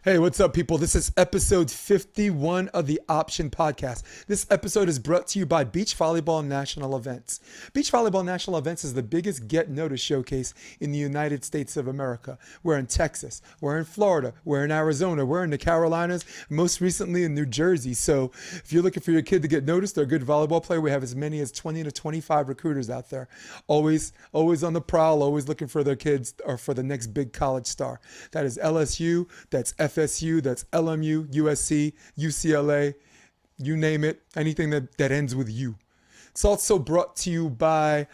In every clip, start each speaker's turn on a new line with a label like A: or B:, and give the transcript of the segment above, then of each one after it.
A: Hey, what's up, people? This is episode 51 of the Option Podcast. This episode is brought to you by Beach Volleyball National Events. Beach Volleyball National Events is the biggest Get Noticed showcase in the United States of America. We're in Texas, we're in Florida, we're in Arizona, we're in the Carolinas, most recently in New Jersey. So if you're looking for your kid to get noticed or a good volleyball player, we have as many as 20 to 25 recruiters out there. Always on the prowl, always looking for their kids or for the next big college star. That is LSU, that's FSU, that's LMU, USC, UCLA, you name it, anything that ends with U. It's also brought to you by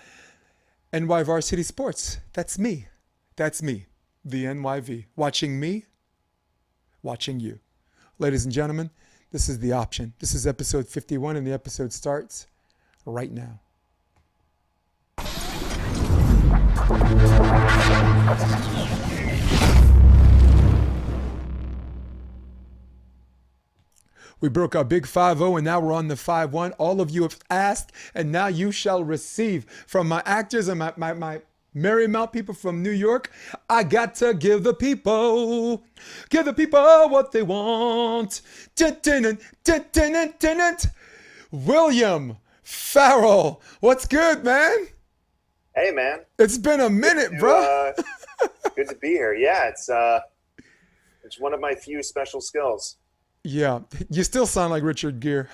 A: NY Varsity Sports. That's me. That's me, the NYV. Watching me, watching you. Ladies and gentlemen, this is The Option. This is episode 51, and the episode starts right now. We broke our big 5-0 and now we're on the 5-1. All of you have asked and now you shall receive. From my actors and my Marymount people from New York, I got to give the people what they want. William Farrell, what's good, man?
B: Hey, man.
A: It's been a minute, bro.
B: Good to be here. Yeah, it's one of my few special skills.
A: Yeah, you still sound like Richard Gere.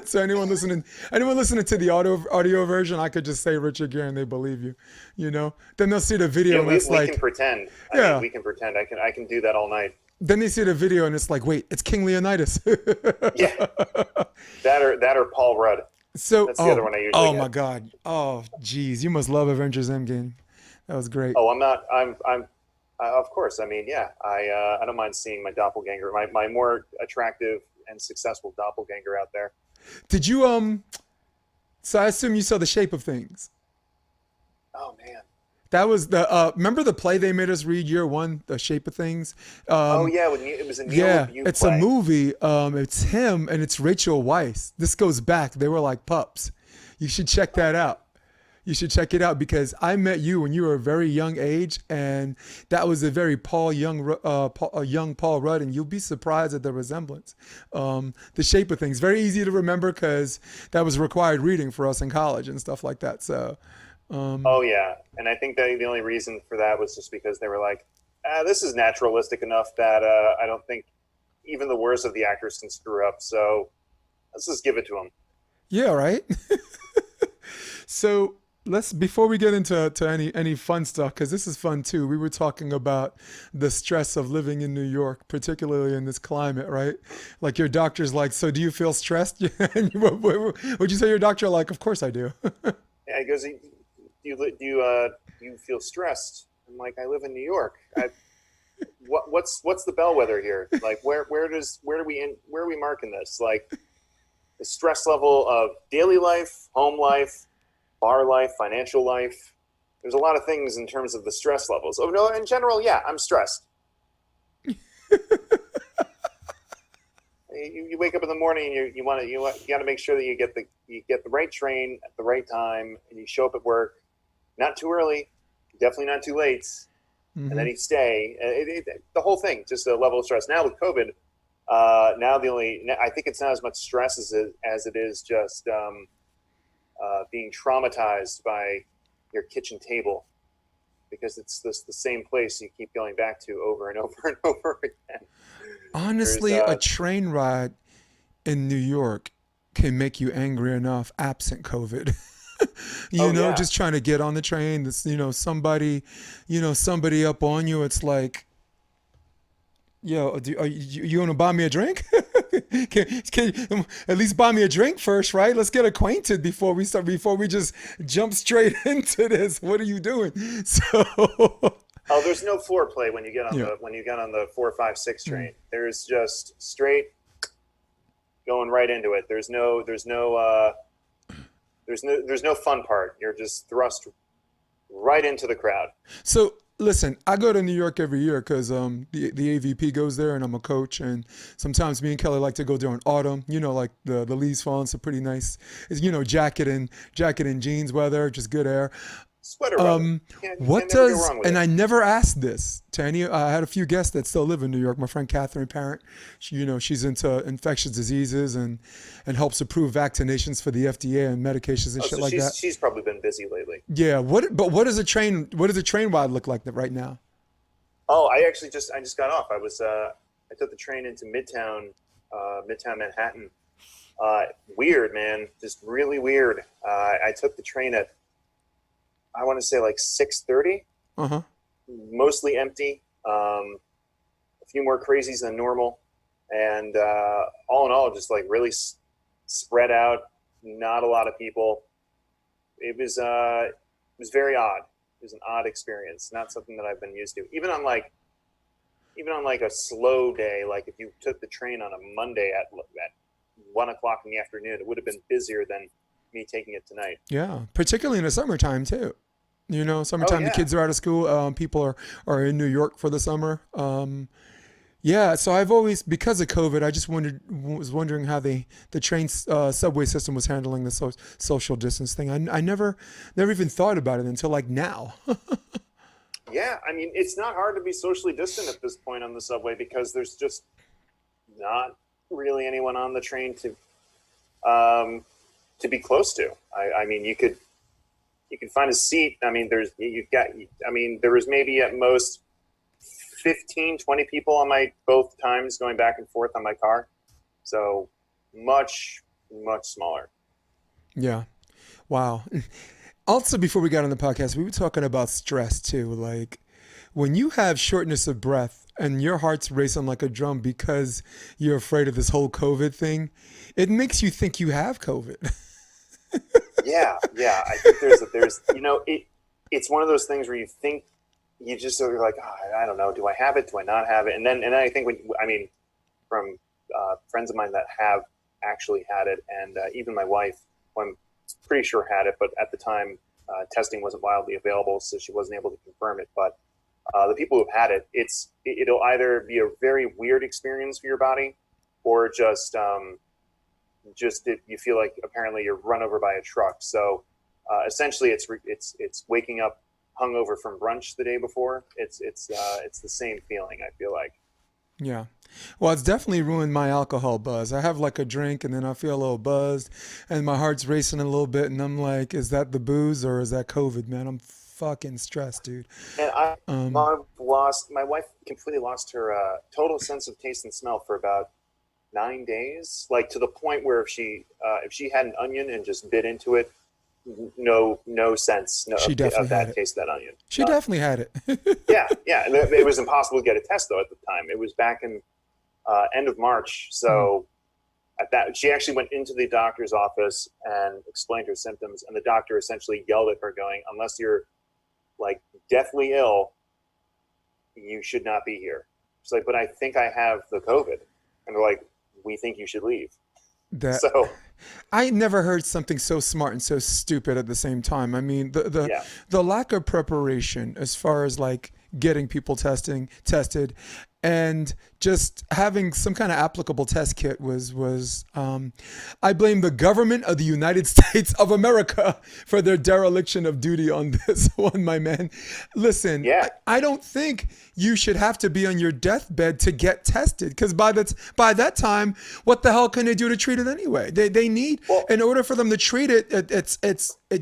A: So anyone listening to the audio version, I could just say Richard Gere and they believe you. You know, then they'll see the video
B: Yeah,
A: and
B: we
A: it's like,
B: can pretend.
A: Yeah.
B: We can pretend. I can do that all night.
A: then they see the video and it's like, wait, it's King Leonidas.
B: Yeah, that or Paul Rudd.
A: So,
B: That's the other one I usually
A: oh
B: get.
A: my God, oh geez, you must love Avengers Endgame. That was great.
B: Oh, I'm not. I'm. Of course. I mean, yeah. I don't mind seeing my doppelganger, my more attractive and successful doppelganger out there.
A: Did you So I assume you saw The Shape of Things.
B: Oh man.
A: That was the remember the play they made us read year one, The Shape of Things.
B: Oh yeah, it was a Neil
A: Yeah,
B: LaBute
A: it's
B: play.
A: a movie. It's him and it's Rachel Weisz. This goes back. They were like pups. You should check that out. You should check it out because I met you when you were a very young age, and that was a very young Paul Rudd, and you'll be surprised at the resemblance. The Shape of Things, very easy to remember because that was required reading for us in college and stuff like that. So,
B: Oh yeah, and I think that the only reason for that was just because they were like, this is naturalistic enough that I don't think even the worst of the actors can screw up. So let's just give it to them.
A: yeah, right. So let's before we get into any fun stuff because this is fun too. We were talking about the stress of living in New York, particularly in this climate, right? Like your doctor's like, so do you feel stressed? And would you say your doctor like, of course I do.
B: Yeah, he goes, do you feel stressed? I'm like, I live in New York. What's the bellwether here? Like, where are we marking this? Like, the stress level of daily life, home life, bar life, financial life. There's a lot of things in terms of the stress levels. Oh no, in general, yeah, I'm stressed. You wake up in the morning and you got to make sure that you get the right train at the right time and you show up at work not too early, definitely not too late, and then you stay. The whole thing, just a level of stress. Now with COVID, I think it's not as much stress as it is just being traumatized by your kitchen table because it's the same place you keep going back to over and over and over again.
A: Honestly, a train ride in New York can make you angry enough absent COVID.
B: Yeah.
A: Just trying to get on the train, this, somebody up on you. It's like, yo, you want to buy me a drink? can you at least buy me a drink first, right? Let's get acquainted before we just jump straight into this. What are you doing? So,
B: oh, there's no foreplay when you get on the 456 train. There's just straight going right into it. There's no fun part. You're just thrust right into the crowd.
A: So listen, I go to New York every year because the AVP goes there and I'm a coach. And sometimes me and Kelly like to go there in autumn, like the leaves falling. So pretty nice. It's, jacket and jeans weather, just good air.
B: Sweater weather.
A: What
B: Can't never go
A: does,
B: wrong with
A: and
B: it.
A: I never asked this to any, I had a few guests that still live in New York. My friend Catherine Parent, she's into infectious diseases and helps approve vaccinations for the FDA and medications and
B: Oh,
A: shit
B: so
A: like that.
B: she's probably been busy lately.
A: Yeah. What does a train ride look like right now?
B: Oh, I just got off. I took the train into Midtown Manhattan. Weird, man, just really weird. I took the train at, I want to say like 6:30,
A: Uh-huh.
B: mostly empty. A few more crazies than normal, and all in all, just like really spread out. Not a lot of people. It was very odd. It was an odd experience. Not something that I've been used to. Even on like a slow day, like if you took the train on a Monday at 1 o'clock in the afternoon, it would have been busier than me taking it tonight.
A: Yeah. Particularly in the summertime too.
B: Oh
A: Summertime, the
B: yeah.
A: kids are out of school. People are in New York for the summer. Yeah, so I've always, because of COVID, I just was wondering how the train subway system was handling the social distance thing. I never even thought about it until like now.
B: Yeah, I mean, it's not hard to be socially distant at this point on the subway because there's just not really anyone on the train to be close to. I mean, you could find a seat. I mean, there was maybe at most 15, 20 people on my both times going back and forth on my car. So much, much smaller.
A: Yeah. Wow. Also, before we got on the podcast, we were talking about stress too. Like when you have shortness of breath and your heart's racing like a drum because you're afraid of this whole COVID thing, it makes you think you have COVID.
B: Yeah, yeah. I think it's one of those things where you think you just sort of like, oh, I don't know, do I have it? Do I not have it? And then I think from friends of mine that have actually had it, and even my wife, who I'm pretty sure had it, but at the time testing wasn't widely available, so she wasn't able to confirm it. But the people who've had it, it'll either be a very weird experience for your body, or just you feel like apparently you're run over by a truck. So essentially, it's waking up hungover from brunch the day before. It's the same feeling, I feel like.
A: Yeah. Well, it's definitely ruined my alcohol buzz. I have like a drink and then I feel a little buzzed and my heart's racing a little bit and I'm like, is that the booze or is that COVID, man? I'm fucking stressed, dude.
B: And
A: Um,
B: my wife completely lost her total sense of taste and smell for about 9 days, like to the point where if she had an onion and just bit into it, no sense
A: she
B: of
A: definitely had
B: that
A: it.
B: taste of that onion.
A: She definitely had it.
B: Yeah, yeah. And it was impossible to get a test though at the time. It was back in end of March.
A: Mm,
B: So at that, she actually went into the doctor's office and explained her symptoms, and the doctor essentially yelled at her, going, "Unless you're like deathly ill, you should not be here." She's like, "But I think I have the COVID," and they're like, "We think you should leave."
A: that
B: So
A: I never heard something so smart and so stupid at the same time. I mean,
B: yeah,
A: the lack of preparation as far as like getting people tested and just having some kind of applicable test kit was I blame the government of the United States of America for their dereliction of duty on this one, my man. Listen,
B: yeah.
A: I don't think you should have to be on your deathbed to get tested because by that time, what the hell can they do to treat it anyway? They need,
B: Well,
A: in order for them to treat it,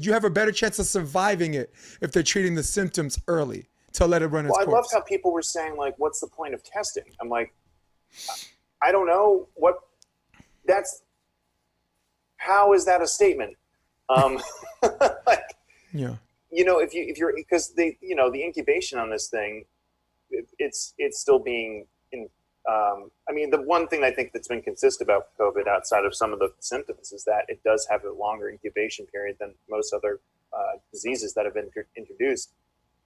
A: you have a better chance of surviving it if they're treating the symptoms early to let it run its
B: I loved
A: course.
B: how people were saying like, "What's the point of testing?" I'm like, I don't know what that's. How is that a statement? Um, like,
A: Yeah.
B: if you're because the incubation on this thing, it's still being in. I mean, the one thing I think that's been consistent about COVID, outside of some of the symptoms, is that it does have a longer incubation period than most other diseases that have been introduced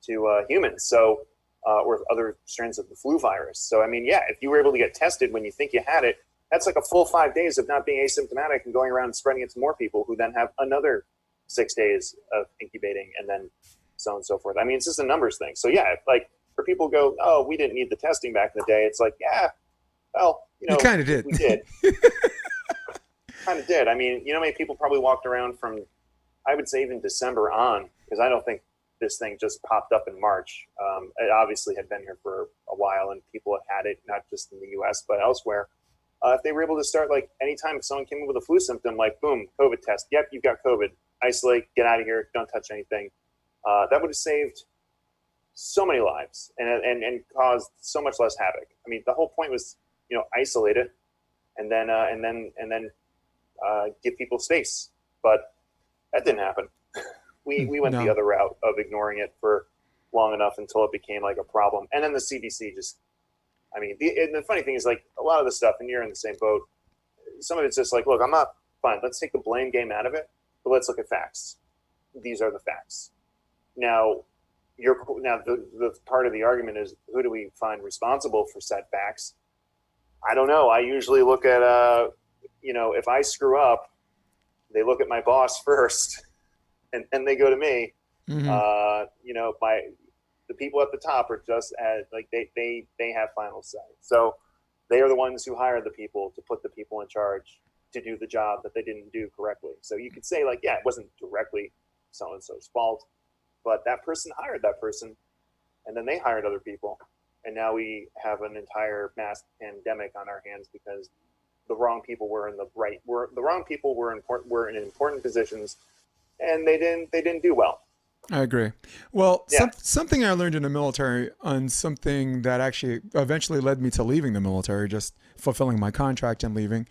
B: to humans. So, or other strains of the flu virus. So, I mean, yeah, if you were able to get tested when you think you had it, that's like a full 5 days of not being asymptomatic and going around and spreading it to more people who then have another 6 days of incubating and then so on and so forth. I mean, it's just a numbers thing. So yeah, like for people who go, "Oh, we didn't need the testing back in the day." It's like, yeah, well,
A: You kind of did.
B: we did. Kind of did. I mean, how many people probably walked around from, I would say even December on, because I don't think this thing just popped up in March. It obviously had been here for a while, and people had it, not just in the U.S., but elsewhere. If they were able to start, like, anytime someone came in with a flu symptom, like, boom, COVID test. Yep, you've got COVID. Isolate, get out of here, don't touch anything. That would have saved so many lives and caused so much less havoc. I mean, the whole point was, isolate it and then give people space. But that didn't happen. We went the other route of ignoring it for long enough until it became like a problem. And then the CDC just, I mean, the funny thing is, like, a lot of the stuff, and you're in the same boat, some of it's just like, look, I'm not fine. Let's take the blame game out of it, but let's look at facts. These are the facts. Now, the part of the argument is, who do we find responsible for said facts? I don't know. I usually look at, if I screw up, they look at my boss first, and then they go to me. Mm-hmm. The people at the top are just as, like, they have final say. So they are the ones who hire the people to put the people in charge to do the job that they didn't do correctly. So you could say, like, yeah, it wasn't directly so-and-so's fault, but that person hired that person, and then they hired other people. And now we have an entire mass pandemic on our hands because the wrong people were in important positions, and they didn't do well.
A: I agree. Well, something I learned in the military, on something that actually eventually led me to leaving the military, just fulfilling my contract and leaving,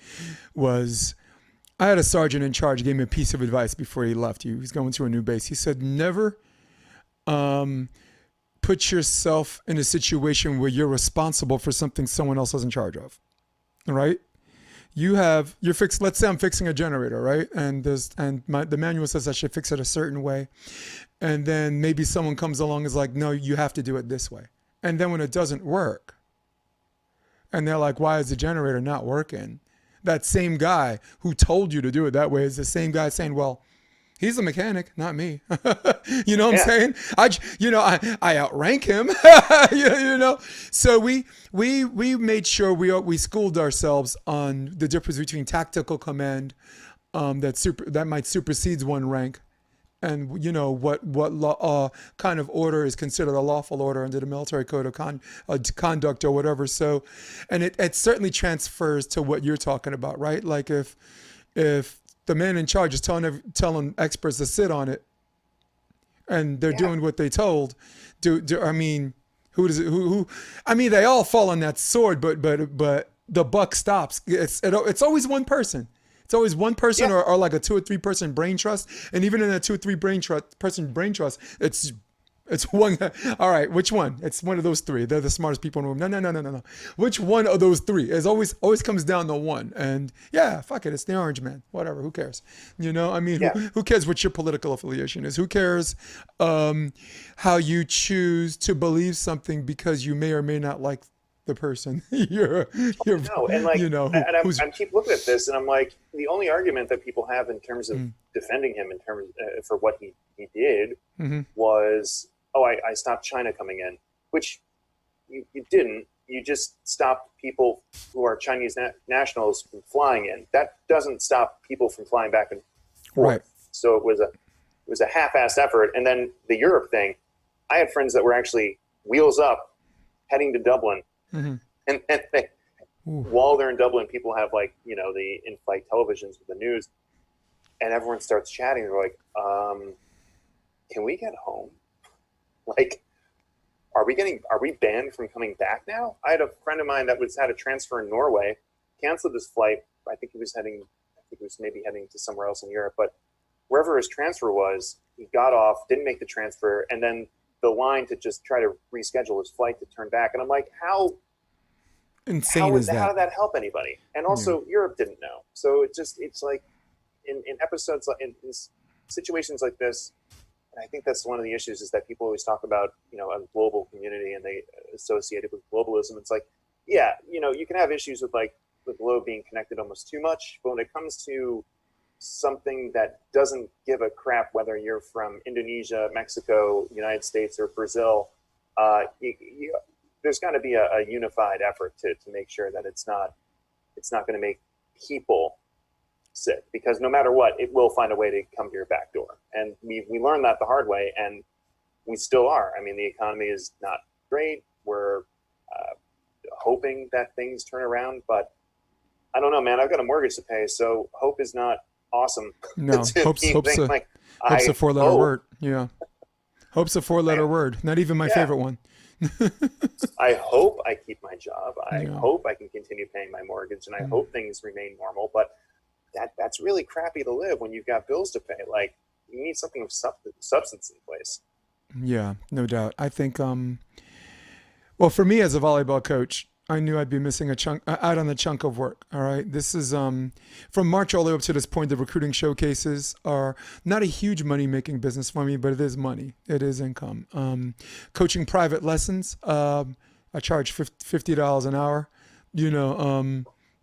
A: was I had a sergeant in charge gave me a piece of advice before he left. He was going to a new base. He said, never put yourself in a situation where you're responsible for something someone else is in charge of. Right? Let's say I'm fixing a generator, right? And the manual says I should fix it a certain way. And then maybe someone comes along and is like, no, you have to do it this way. And then when it doesn't work, and they're like, why is the generator not working? That same guy who told you to do it that way is the same guy saying, well, he's a mechanic, not me. You know what I'm saying? I outrank him. So we made sure we schooled ourselves on the difference between tactical command that might supersedes one rank, and what kind of order is considered a lawful order under the military code of conduct or whatever. So, and it certainly transfers to what you're talking about, right? Like if the man in charge is telling experts to sit on it, and they're doing what they told, I mean, who does it? Who? I mean, they all fall on that sword, but the buck stops. It's always one person. It's always one person or like a 2 or 3 person brain trust. And even in a 2 or 3 person brain trust, it's one. All right, which one? It's one of those 3. They're the smartest people in the room. No. Which one of those 3? It always comes down to one. And yeah, fuck it. It's the orange man. Whatever. Who cares? I mean, who cares what your political affiliation is? Who cares how you choose to believe something because you may or may not like the person you're
B: no, and like, and I keep looking at this, and I'm like, the only argument that people have in terms of defending him in terms for what he did was, I stopped China coming in, which you didn't. You just stopped people who are Chinese nationals from flying in. That doesn't stop people from flying back and forth. Right. So it was a half-assed effort. And then the Europe thing, I had friends that were actually wheels up, heading to Dublin. Mm-hmm. And while they're in Dublin, people have the in-flight televisions with the news, and everyone starts chatting. They're like, "Can we get home? Like, are we banned from coming back now?" I had a friend of mine that had a transfer in Norway, canceled his flight. I think he was maybe heading to somewhere else in Europe, but wherever his transfer was, he got off, didn't make the transfer, and then the line to just try to reschedule his flight to turn back. And I'm like, how insane is that? How did that help anybody? And also Europe didn't know. So it's like in episodes, in situations like this, and I think that's one of the issues is that people always talk about, a global community and they associate it with globalism. It's like, you can have issues with the globe being connected almost too much, but when it comes to something that doesn't give a crap whether you're from Indonesia, Mexico, United States, or Brazil, there's got to be a unified effort to make sure that it's not going to make people sick, because no matter what, it will find a way to come to your back door. And we learned that the hard way. And we still are. I mean, the economy is not great. We're hoping that things turn around, but I don't know, man. I've got a mortgage to pay, so hope is not awesome.
A: No, hope's a four-letter word. Yeah, hope's a four-letter word. Not even my favorite one.
B: I hope I keep my job. I
A: Yeah.
B: hope I can continue paying my mortgage, and I hope things remain normal. But that's really crappy to live when you've got bills to pay. Like, you need something of substance in place.
A: Yeah, no doubt. I think, well, for me as a volleyball coach, I knew I'd be missing a chunk out on a chunk of work. All right. This is from March all the way up to this point, the recruiting showcases are not a huge money making business for me, but it is money. It is income. Coaching private lessons, I charge $50 an hour.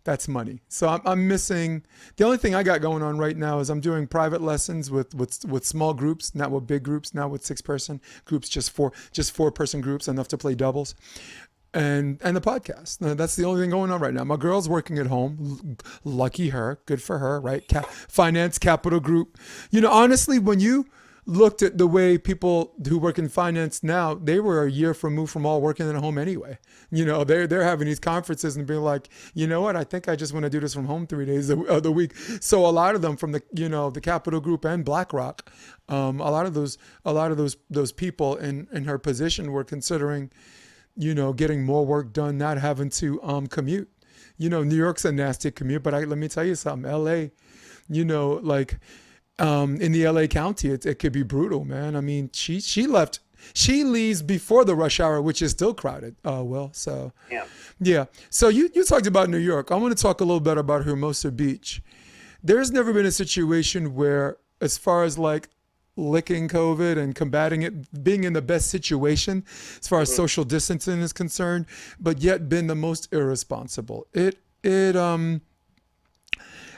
A: That's money. So I'm missing. The only thing I got going on right now is I'm doing private lessons with small groups, not with big groups, not with 6-person groups, just 4-person groups, enough to play doubles. And the podcast. Now, that's the only thing going on right now. My girl's working at home. Lucky her. Good for her, right? Finance, capital group. Honestly, when you looked at the way people who work in finance now, they were a year removed from all working at home anyway. They're having these conferences and being like, you know what? I think I just want to do this from home 3 days of the week. So a lot of them from the capital group and BlackRock, a lot of those people in her position were considering getting more work done, not having to commute. New York's a nasty commute, but let me tell you something. LA, like in the LA County, it could be brutal, man. I mean, she left. She leaves before the rush hour, which is still crowded. Yeah. So you talked about New York. I want to talk a little bit about Hermosa Beach. There's never been a situation where, as far as like licking COVID and combating it, being in the best situation as far as social distancing is concerned, but yet been the most irresponsible. All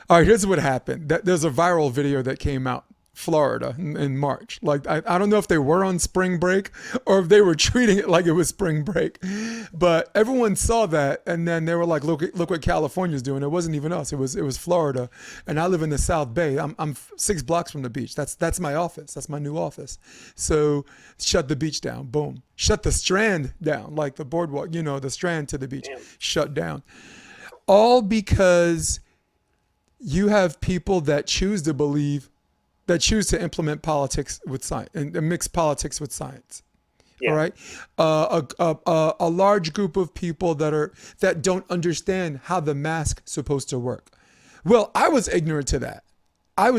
A: right, here's what happened. There's a viral video that came out, Florida in March. Like, I don't know if they were on spring break or if they were treating it like it was spring break, but everyone saw that. And then they were like, look what California's doing. It wasn't even us. It was Florida. And I live in the South Bay. I'm 6 blocks from the beach. That's my office. That's my new office. So shut the beach down. Boom. Shut the Strand down, like the boardwalk, the Strand to the beach. Shut down. All because you have people that choose to implement politics with science and mix politics with science. Yeah. All right. A large group of people that don't understand how the mask's supposed to work. Well, I was ignorant to that. I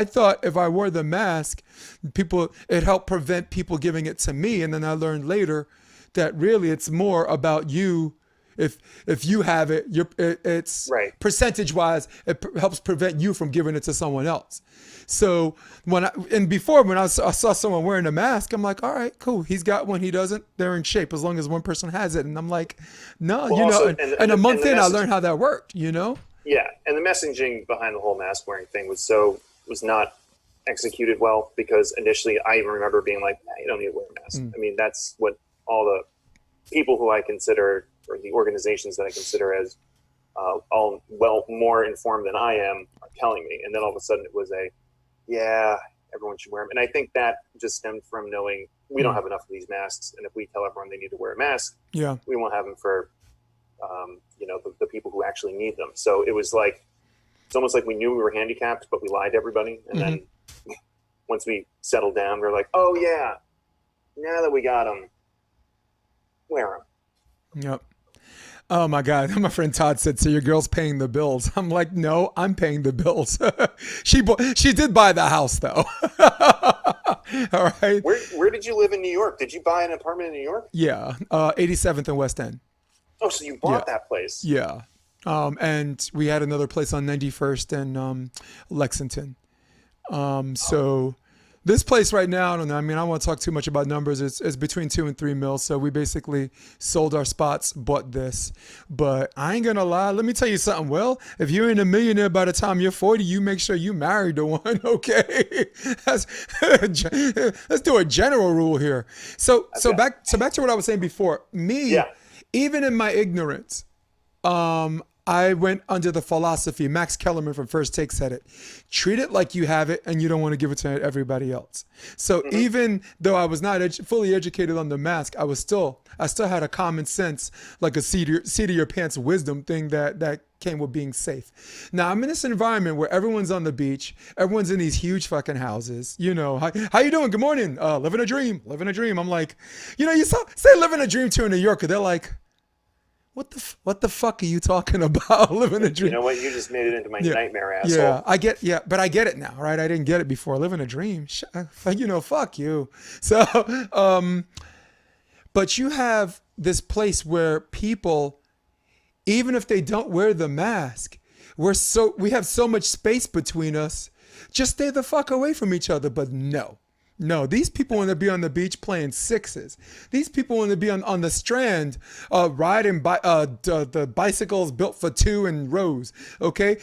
A: thought if I wore the mask, it helped prevent people giving it to me. And then I learned later that really it's more about you. If you have it, it's right. Percentage-wise, it helps prevent you from giving it to someone else. So before when I saw someone wearing a mask, I'm like, all right, cool. He's got one, he doesn't. They're in shape as long as one person has it. And I'm like, no, and a month in, I learned how that worked.
B: Yeah, and the messaging behind the whole mask wearing thing was not executed well, because initially I even remember being like, nah, you don't need to wear a mask. I mean, that's what all the people who I consider, or the organizations that I consider as all more informed than I am, are telling me. And then all of a sudden it was everyone should wear them. And I think that just stemmed from knowing we don't have enough of these masks. And if we tell everyone they need to wear a mask, we won't have them for, the people who actually need them. So it was like, it's almost like we knew we were handicapped, but we lied to everybody. And then once we settled down, we were like, oh yeah, now that we got them, wear them.
A: Yep. Oh my God. My friend Todd said, so your girl's paying the bills. I'm like, no, I'm paying the bills. She did buy the house though. All right.
B: Where did you live in New York? Did you buy an apartment in New York?
A: Yeah. 87th and West End.
B: Oh, so you bought that place.
A: Yeah. And we had another place on 91st and Lexington. So this place right now, I don't know. I mean, I don't want to talk too much about numbers. It's between 2 and 3 mil. So we basically sold our spots, bought this. But I ain't gonna lie. Let me tell you something. Well, if you ain't a millionaire by the time you're 40, you make sure you married the one. Okay, let's do a general rule here. So back to what I was saying before. Even in my ignorance, I went under the philosophy, Max Kellerman from First Take said it, treat it like you have it and you don't want to give it to everybody else. So even though I was not fully educated on the mask, I still had a common sense, like a seat of your pants wisdom thing that came with being safe. Now I'm in this environment where everyone's on the beach, everyone's in these huge fucking houses. You know, how you doing? Good morning. Living a dream. I'm like, you say living a dream to a New Yorker, they're like, what the fuck are you talking about? Living a dream.
B: You know what? You just made it into my nightmare, asshole.
A: But I get it now, right? I didn't get it before. Living a dream. Fuck you. So, but you have this place where people, even if they don't wear the mask, we have so much space between us. Just stay the fuck away from each other. But no, these people want to be on the beach playing sixes. These people want to be on the Strand riding the bicycles built for two in rows. Okay,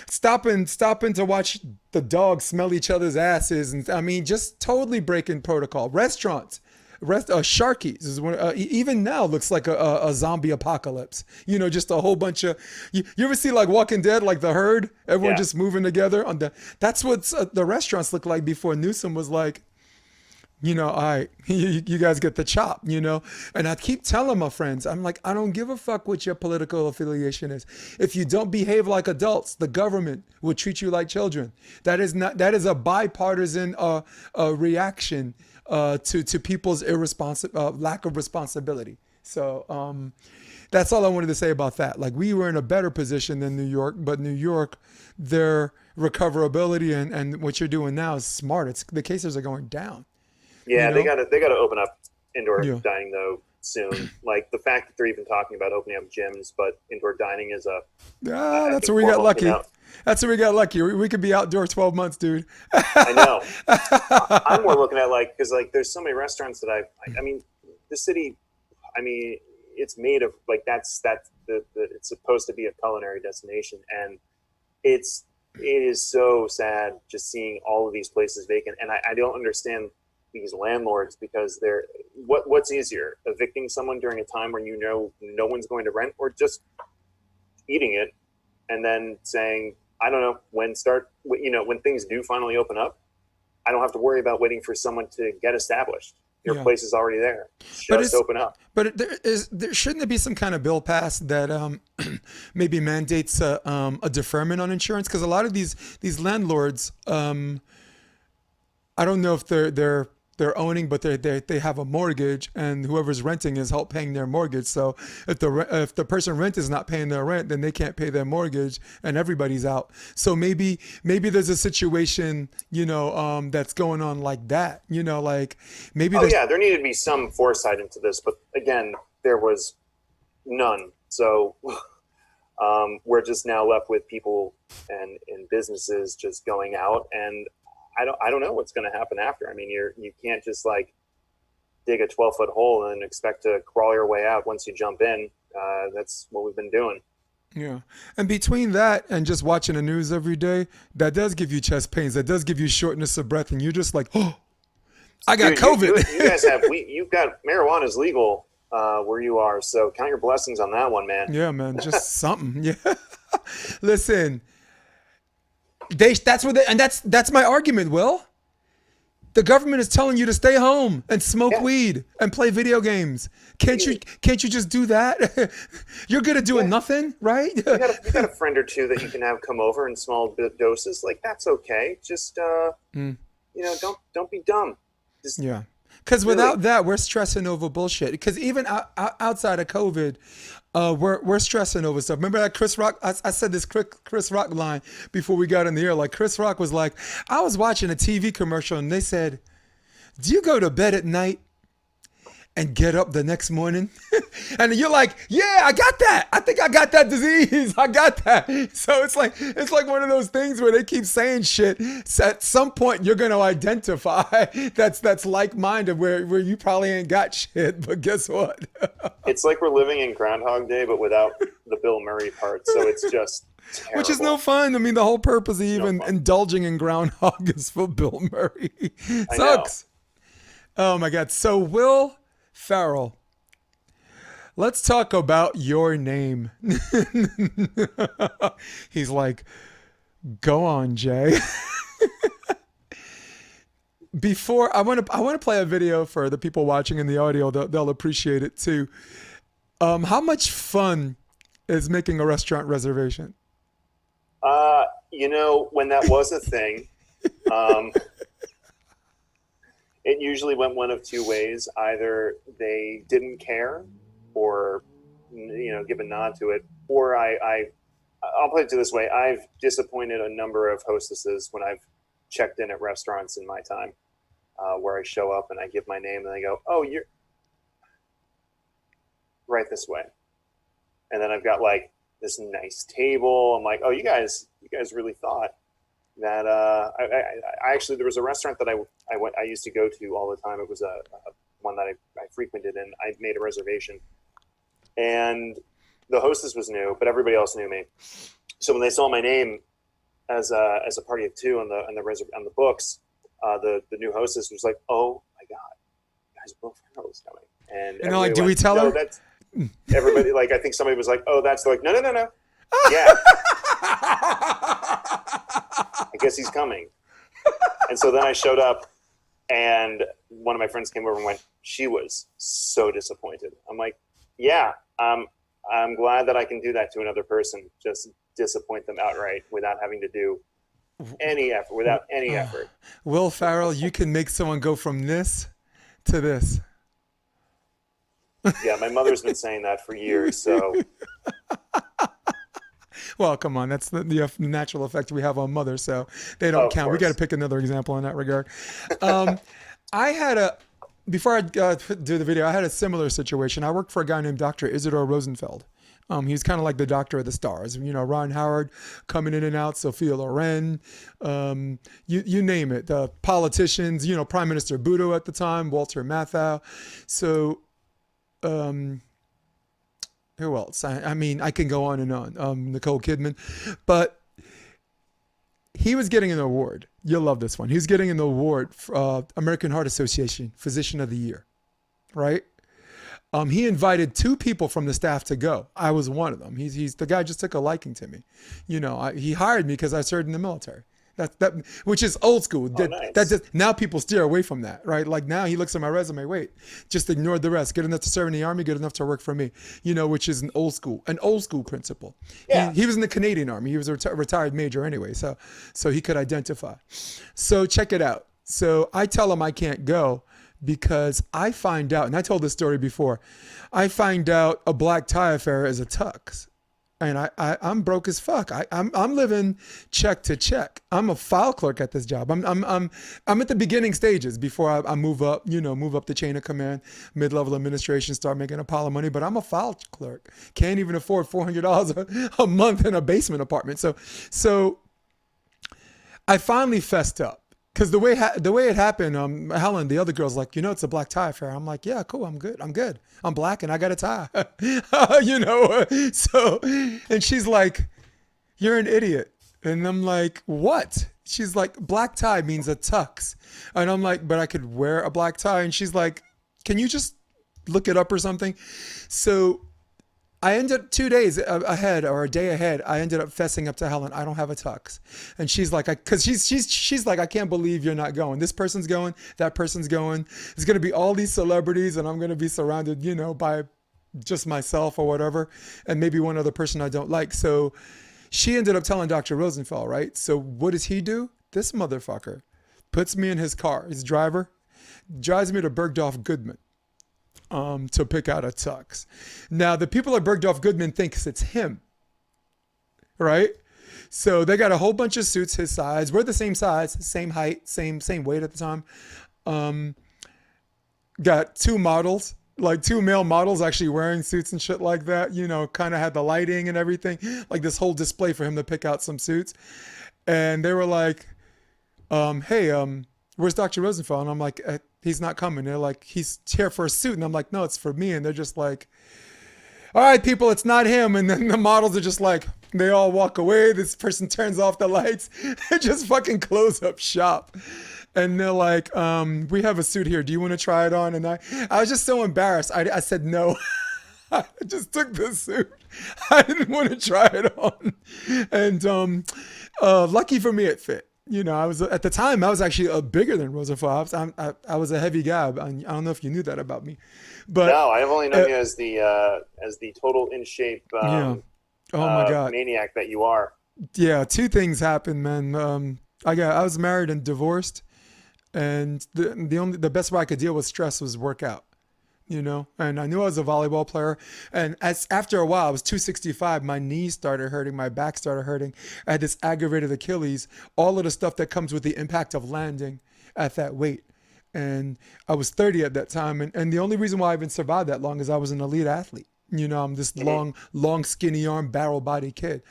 A: stopping to watch the dogs smell each other's asses, and I mean just totally breaking protocol. Restaurants. Sharky's is one, even now looks like a zombie apocalypse. You know, just a whole bunch of you ever see like Walking Dead, like the herd, everyone just moving together on that's what the restaurants look like before Newsom was like, all right, you guys get the chop, and I keep telling my friends, I'm like, I don't give a fuck what your political affiliation is. If you don't behave like adults, the government will treat you like children. That is a bipartisan reaction to people's lack of responsibility. So that's all I wanted to say about that. Like, we were in a better position than New York, but New York, their recoverability and what you're doing now is smart. The cases are going down.
B: Yeah, they gotta open up indoor dining though soon. Like the fact that they're even talking about opening up gyms, but indoor dining is
A: that's where we got lucky. That's where we got lucky. We could be outdoors 12 months, dude.
B: I know. I'm more looking at because there's so many restaurants that I mean, the city, I mean, it's made of it's supposed to be a culinary destination, and it is so sad just seeing all of these places vacant. And I don't understand these landlords, because what's easier, evicting someone during a time when no one's going to rent, or just eating it and then saying, I don't know when things do finally open up, I don't have to worry about waiting for someone to get established. Your place is already there. Just open up.
A: But there shouldn't there be some kind of bill passed that maybe mandates a deferment on insurance? Because a lot of these landlords, I don't know if they're owning, but they have a mortgage, and whoever's renting is help paying their mortgage. So if the person rent is not paying their rent, then they can't pay their mortgage, and everybody's out. So maybe there's a situation that's going on like that. Like maybe.
B: There needed to be some foresight into this, but again, there was none. So we're just now left with people and businesses just going out, and I don't know what's going to happen after. I mean, you can't just dig a 12-foot hole and expect to crawl your way out once you jump in. That's what we've been doing.
A: Yeah. And between that and just watching the news every day, that does give you chest pains. That does give you shortness of breath. And you're just like, oh, I got COVID.
B: You guys you've got marijuana's legal where you are. So count your blessings on that one, man.
A: Yeah, man. Just something. Yeah. Listen. That's my argument, Will. The government is telling you to stay home and smoke weed and play video games. Can't you just do that? You're good at doing nothing, right?
B: You got a friend or two that you can have come over in small doses. That's okay. Just don't be dumb.
A: Because without that, we're stressing over bullshit. Because even outside of COVID, we're stressing over stuff. Remember that Chris Rock? I said this Chris Rock line before we got in the air. Like, Chris Rock was like, I was watching a TV commercial and they said, do you go to bed at night and get up the next morning? And you're like, yeah, I got that. I think I got that disease. I got that. So it's like one of those things where they keep saying shit. So at some point you're going to identify that's like-minded where you probably ain't got shit. But guess what?
B: It's like we're living in Groundhog Day, but without the Bill Murray part. So it's just terrible.
A: Which is no fun. I mean, the whole purpose of even indulging in Groundhog is for Bill Murray. Sucks. Oh my God. So Will Farrell, Let's talk about your name. He's like, go on, Jay. Before I want to play a video for the people watching in the audio. They'll appreciate it too. How much fun is making a restaurant reservation?
B: When that was a thing, it usually went one of two ways. Either they didn't care, or give a nod to it, or I'll put it this way: I've disappointed a number of hostesses when I've checked in at restaurants in my time, where I show up and I give my name and they go, "Oh, you're right this way," and then I've got like this nice table. I'm like, "Oh, you guys really thought that." I actually, there was a restaurant that I used to go to all the time. It was a one that I frequented, and I made a reservation, and the hostess was new, but everybody else knew me. So when they saw my name as a party of two on the books, the new hostess was like, "Oh my God, guys, Will Farrell is coming!" And
A: they're like, "Do we tell her?"
B: That's everybody. Like, I think somebody was like, "Oh, that's," they're like, "No, yeah." I guess he's coming. And so then I showed up, and one of my friends came over and went, "She was so disappointed." I'm like, "Yeah, I'm glad that I can do that to another person, just disappoint them outright without having to do any effort.
A: Will Farrell, you can make someone go from this to this.
B: Yeah, my mother's been saying that for years, so...
A: Well, come on, that's the natural effect we have on mothers, so they don't count. We got to pick another example in that regard. Before I do the video, I had a similar situation. I worked for a guy named Dr. Isidore Rosenfeld. He was kind of like the doctor of the stars. Ron Howard coming in and out, Sophia Loren, you name it. The politicians, Prime Minister Bhutto at the time, Walter Matthau. So, who else? I can go on and on. Nicole Kidman. But he was getting an award. You'll love this one. He was getting an award for American Heart Association Physician of the Year, right? He invited two people from the staff to go. I was one of them. He's the guy just took a liking to me. He hired me because I served in the military. That which is old school.
B: Nice.
A: Now people steer away from that, right? Like now he looks at my resume. Wait, just ignored the rest. Good enough to serve in the Army. Good enough to work for me. Which is an old school principle.
B: Yeah.
A: He was in the Canadian Army. He was a retired major anyway, so he could identify. So check it out. So I tell him I can't go because I find out, and I told this story before, I find out a black tie affair is a tux. And I'm broke as fuck. I'm living check to check. I'm a file clerk at this job. I'm at the beginning stages before I move up the chain of command, mid-level administration, start making a pile of money. But I'm a file clerk. Can't even afford $400 a month in a basement apartment. So I finally fessed up. Because the way it happened, Helen, the other girl's like, it's a black tie affair. I'm like, yeah, cool, I'm good. I'm black and I got a tie. So, and she's like, you're an idiot. And I'm like, what? She's like, black tie means a tux. And I'm like, but I could wear a black tie. And she's like, can you just look it up or something? So I ended up 2 days ahead or a day ahead. I ended up fessing up to Helen. I don't have a tux, and she's like, because she's like, I can't believe you're not going. This person's going. That person's going. There's gonna be all these celebrities, and I'm gonna be surrounded, by just myself or whatever, and maybe one other person I don't like. So she ended up telling Dr. Rosenfeld, right? So what does he do? This motherfucker puts me in his car. His driver drives me to Bergdorf Goodman. To pick out a tux. Now, the people at Bergdorf Goodman thinks it's him, right? So they got a whole bunch of suits his size. We're the same size, same height, same weight at the time. Got two models, like two male models actually wearing suits and shit like that, kind of had the lighting and everything, like this whole display for him to pick out some suits. And they were like, hey, where's Dr. Rosenfeld? And I'm like, he's not coming. They're like, he's here for a suit. And I'm like, no, it's for me. And they're just like, all right, people, it's not him. And then the models are just like, they all walk away. This person turns off the lights. They just fucking close up shop. And they're like, we have a suit here. Do you want to try it on? And I was just so embarrassed. I said no. I just took the suit. I didn't want to try it on, and lucky for me, it fit. I was at the time I was actually bigger than Rosa Fox. I was a heavy guy. I don't know if you knew that about me, but
B: No, I've only known you as the total in shape
A: yeah. Oh my God.
B: maniac that you are.
A: Yeah, two things happened, man. I was married and divorced, and the best way I could deal with stress was work out. And I knew I was a volleyball player. And after a while, I was 265. My knees started hurting. My back started hurting. I had this aggravated Achilles, all of the stuff that comes with the impact of landing at that weight. And I was 30 at that time. And the only reason why I even survived that long is I was an elite athlete. I'm this long, skinny arm, barrel body kid.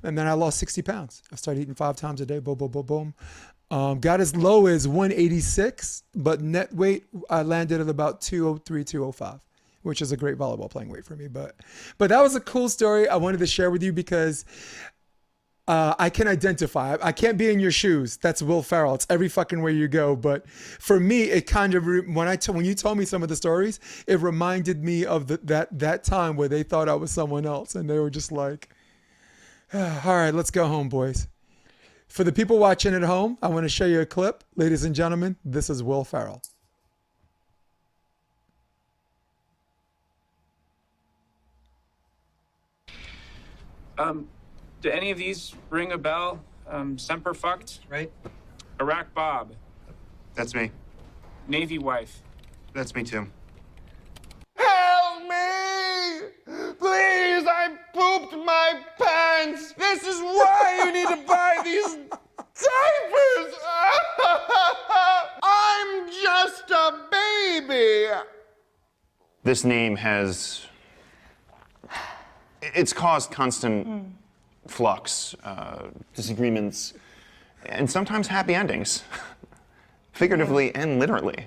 A: And then I lost 60 pounds. I started eating 5 times a day. Boom, boom, boom, boom. Got as low as 186, but net weight, I landed at about 203, 205, which is a great volleyball playing weight for me. But that was a cool story I wanted to share with you because I can identify. I can't be in your shoes. That's Will Farrell. It's every fucking way you go. But for me, it kind of, when you told me some of the stories, it reminded me of that time where they thought I was someone else. And they were just like, all right, let's go home, boys. For the people watching at home, I want to show you a clip. Ladies and gentlemen, this is Will Farrell.
C: Do any of these ring a bell? Semper Fucked?
D: Right?
C: Iraq Bob.
D: That's me.
C: Navy Wife.
D: That's me too.
E: Help me! Please, I pooped my pants! This is why you need to buy these diapers! I'm just a baby!
D: This name has... It's caused constant flux, disagreements, and sometimes happy endings. Figuratively and literally.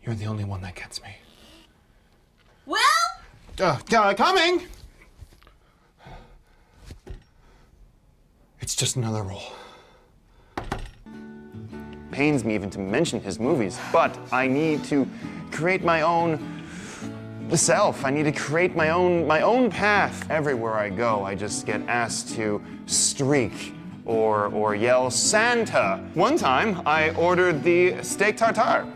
D: You're the only one that gets me.
F: Will?
D: Coming! It's just another role. Pains me even to mention his movies, but I need to create my own self. I need to create my own path. Everywhere I go, I just get asked to streak or yell Santa. One time, I ordered the steak tartare,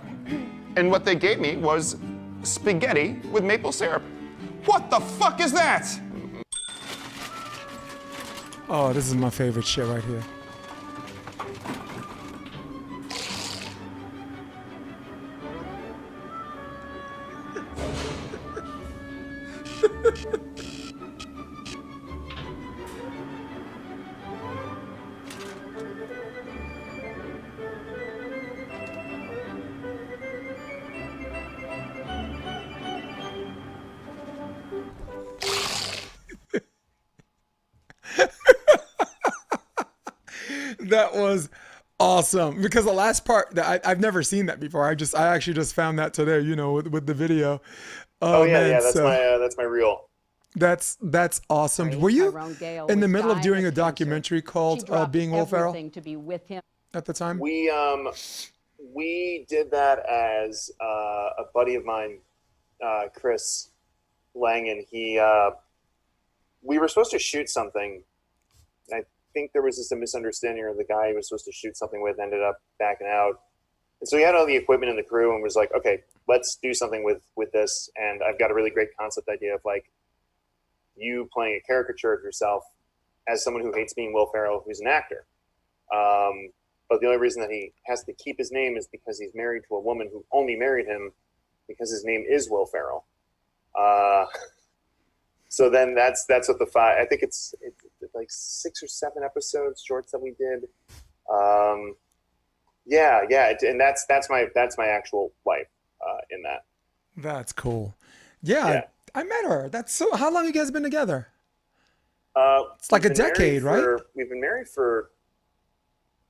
D: and what they gave me was spaghetti with maple syrup. What the fuck is that?
A: Oh, this is my favorite shit right here. That was awesome because the last part that I've never seen that before. I actually just found that today, with the video.
B: Oh yeah,
A: man,
B: that's my reel.
A: That's awesome. Were you in the middle of doing a documentary called Being Will Farrell
F: to be with him
A: at the time?
B: We did that as a buddy of mine, Chris Langan. We were supposed to shoot something. I think there was just a misunderstanding, or the guy he was supposed to shoot something with ended up backing out. And so he had all the equipment and the crew and was like, okay, let's do something with this. And I've got a really great concept idea of like you playing a caricature of yourself as someone who hates being Will Ferrell, who's an actor. But the only reason that he has to keep his name is because he's married to a woman who only married him because his name is Will Ferrell. So then that's what I think it's like 6 or 7 episodes shorts that we did. And that's my actual wife in that.
A: That's cool. Yeah. I met her. That's so. How long have you guys been together? It's like a decade, right?
B: We've been married for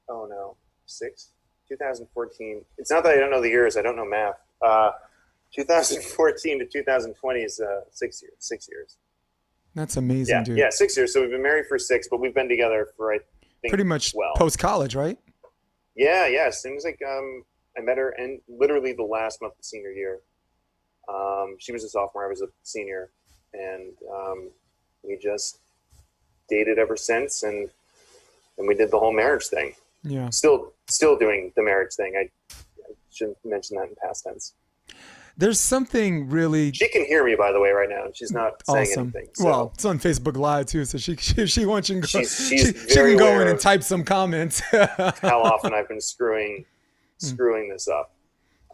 B: 2014. It's not that I don't know the years. I don't know math. 2014 to 2020 is 6 years. 6 years.
A: That's amazing, dude.
B: Yeah, 6 years. So we've been married for 6, but we've been together for I think
A: pretty much post college, right?
B: Yeah. As soon as I met her, and literally the last month of senior year. She was a sophomore, I was a senior, and we just dated ever since, and we did the whole marriage thing.
A: Yeah.
B: Still doing the marriage thing. I shouldn't mention that in past tense.
A: There's something really
B: She can hear me, by the the way, right now, and she's not saying
A: awesome.
B: anything. So
A: Well, it's on Facebook Live too, so if she wants, she can go,
B: she's
A: she
B: very
A: can go
B: aware
A: in and
B: of
A: type some comments.
B: how often I've been screwing this up.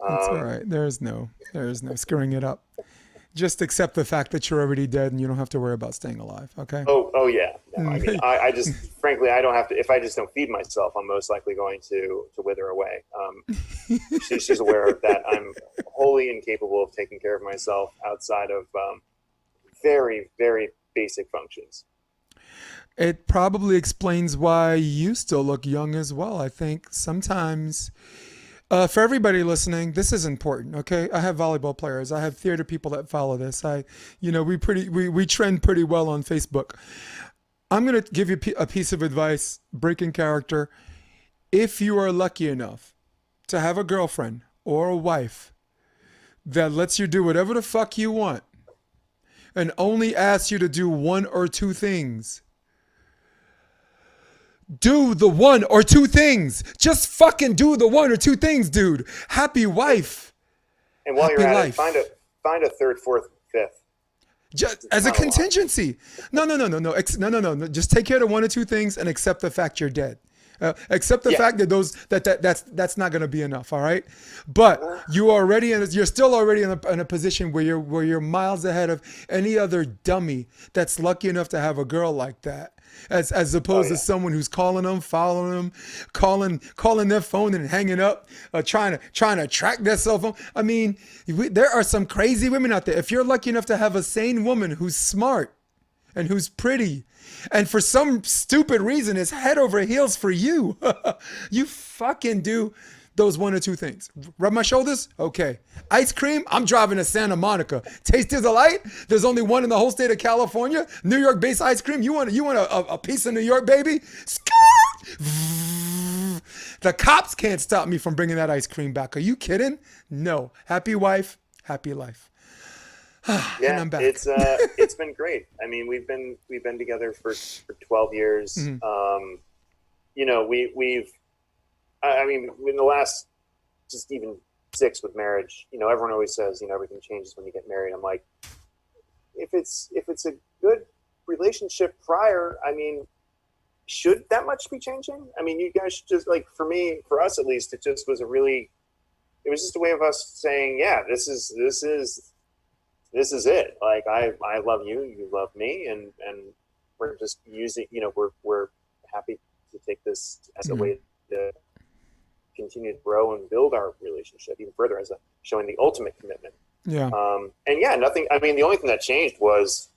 A: It's all right. There is no screwing it up. Just accept the fact that you're already dead and you don't have to worry about staying alive. Okay.
B: Oh yeah. No, I mean, I just frankly, I don't have to. If I just don't feed myself, I'm most likely going to wither away. She's aware of that. I'm wholly incapable of taking care of myself outside of very, very basic functions.
A: It probably explains why you still look young as well. I think sometimes. For everybody listening, this is important, okay? I have volleyball players. I have theater people that follow this. We trend pretty well on Facebook. I'm going to give you a piece of advice, breaking character. If you are lucky enough to have a girlfriend or a wife that lets you do whatever the fuck you want and only asks you to do one or two things, do the one or two things. Just fucking do the one or two things, dude. Happy wife.
B: And while
A: Happy
B: you're at
A: life.
B: it, find a third, fourth, fifth.
A: Just as a contingency. No. Just take care of one or two things and accept the fact you're dead. Accept the fact that that's not going to be enough. All right, but you're still already in a position where you're miles ahead of any other dummy that's lucky enough to have a girl like that. As opposed to someone who's calling them, following them, calling their phone and hanging up, trying to track their cell phone. I mean, there are some crazy women out there. If you're lucky enough to have a sane woman who's smart and who's pretty, and for some stupid reason is head over heels for you, you fucking do those one or two things. Rub my shoulders? Okay. Ice cream? I'm driving to Santa Monica. Taste is a light? There's only one in the whole state of California. New York-based ice cream? You want a piece of New York, baby? Skirt! The cops can't stop me from bringing that ice cream back. Are you kidding? No. Happy wife, happy life.
B: Yeah,
A: and I'm back.
B: It's been great. I mean, we've been together for 12 years.
A: Mm-hmm.
B: I mean, in the last just even 6 with marriage, everyone always says, everything changes when you get married. I'm like, if it's a good relationship prior, I mean, should that much be changing? I mean, you guys should just, like, for us at least, it just was it was just a way of us saying, yeah, this is it. Like, I love you, you love me, and we're just using, we're happy to take this as a way to continue to grow and build our relationship even further as showing the ultimate commitment. Yeah. Nothing. I mean, the only thing that changed was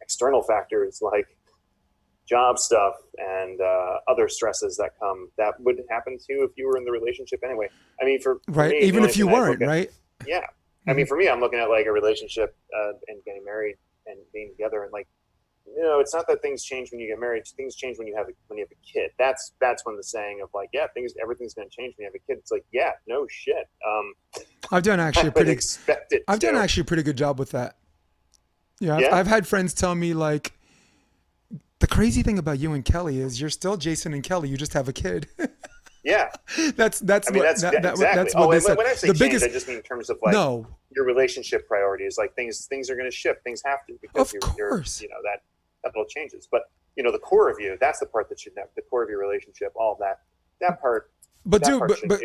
B: external factors like job stuff and other stresses that that would happen too if you were in the relationship anyway. I mean, for me,
A: even if you weren't, right?
B: Yeah. I mean, for me, I'm looking at like a relationship and getting married and being together, and like, it's not that things change when you get married. Things change when you have a kid. That's when the saying of like, yeah, everything's going to change when you have a kid. It's like, yeah, no shit.
A: I've done actually a pretty good job with that. Yeah, I've had friends tell me like, the crazy thing about you and Kelly is you're still Jason and Kelly. You just have a kid.
B: Yeah,
A: that's
B: exactly.
A: That's what they said.
B: When I say
A: the
B: change,
A: biggest,
B: I just mean in terms of like your relationship priorities. Like things are going to shift. Things have to, because
A: of course,
B: that all changes. But the core of you, that's the part that should have the core of your relationship. All of that part.
A: But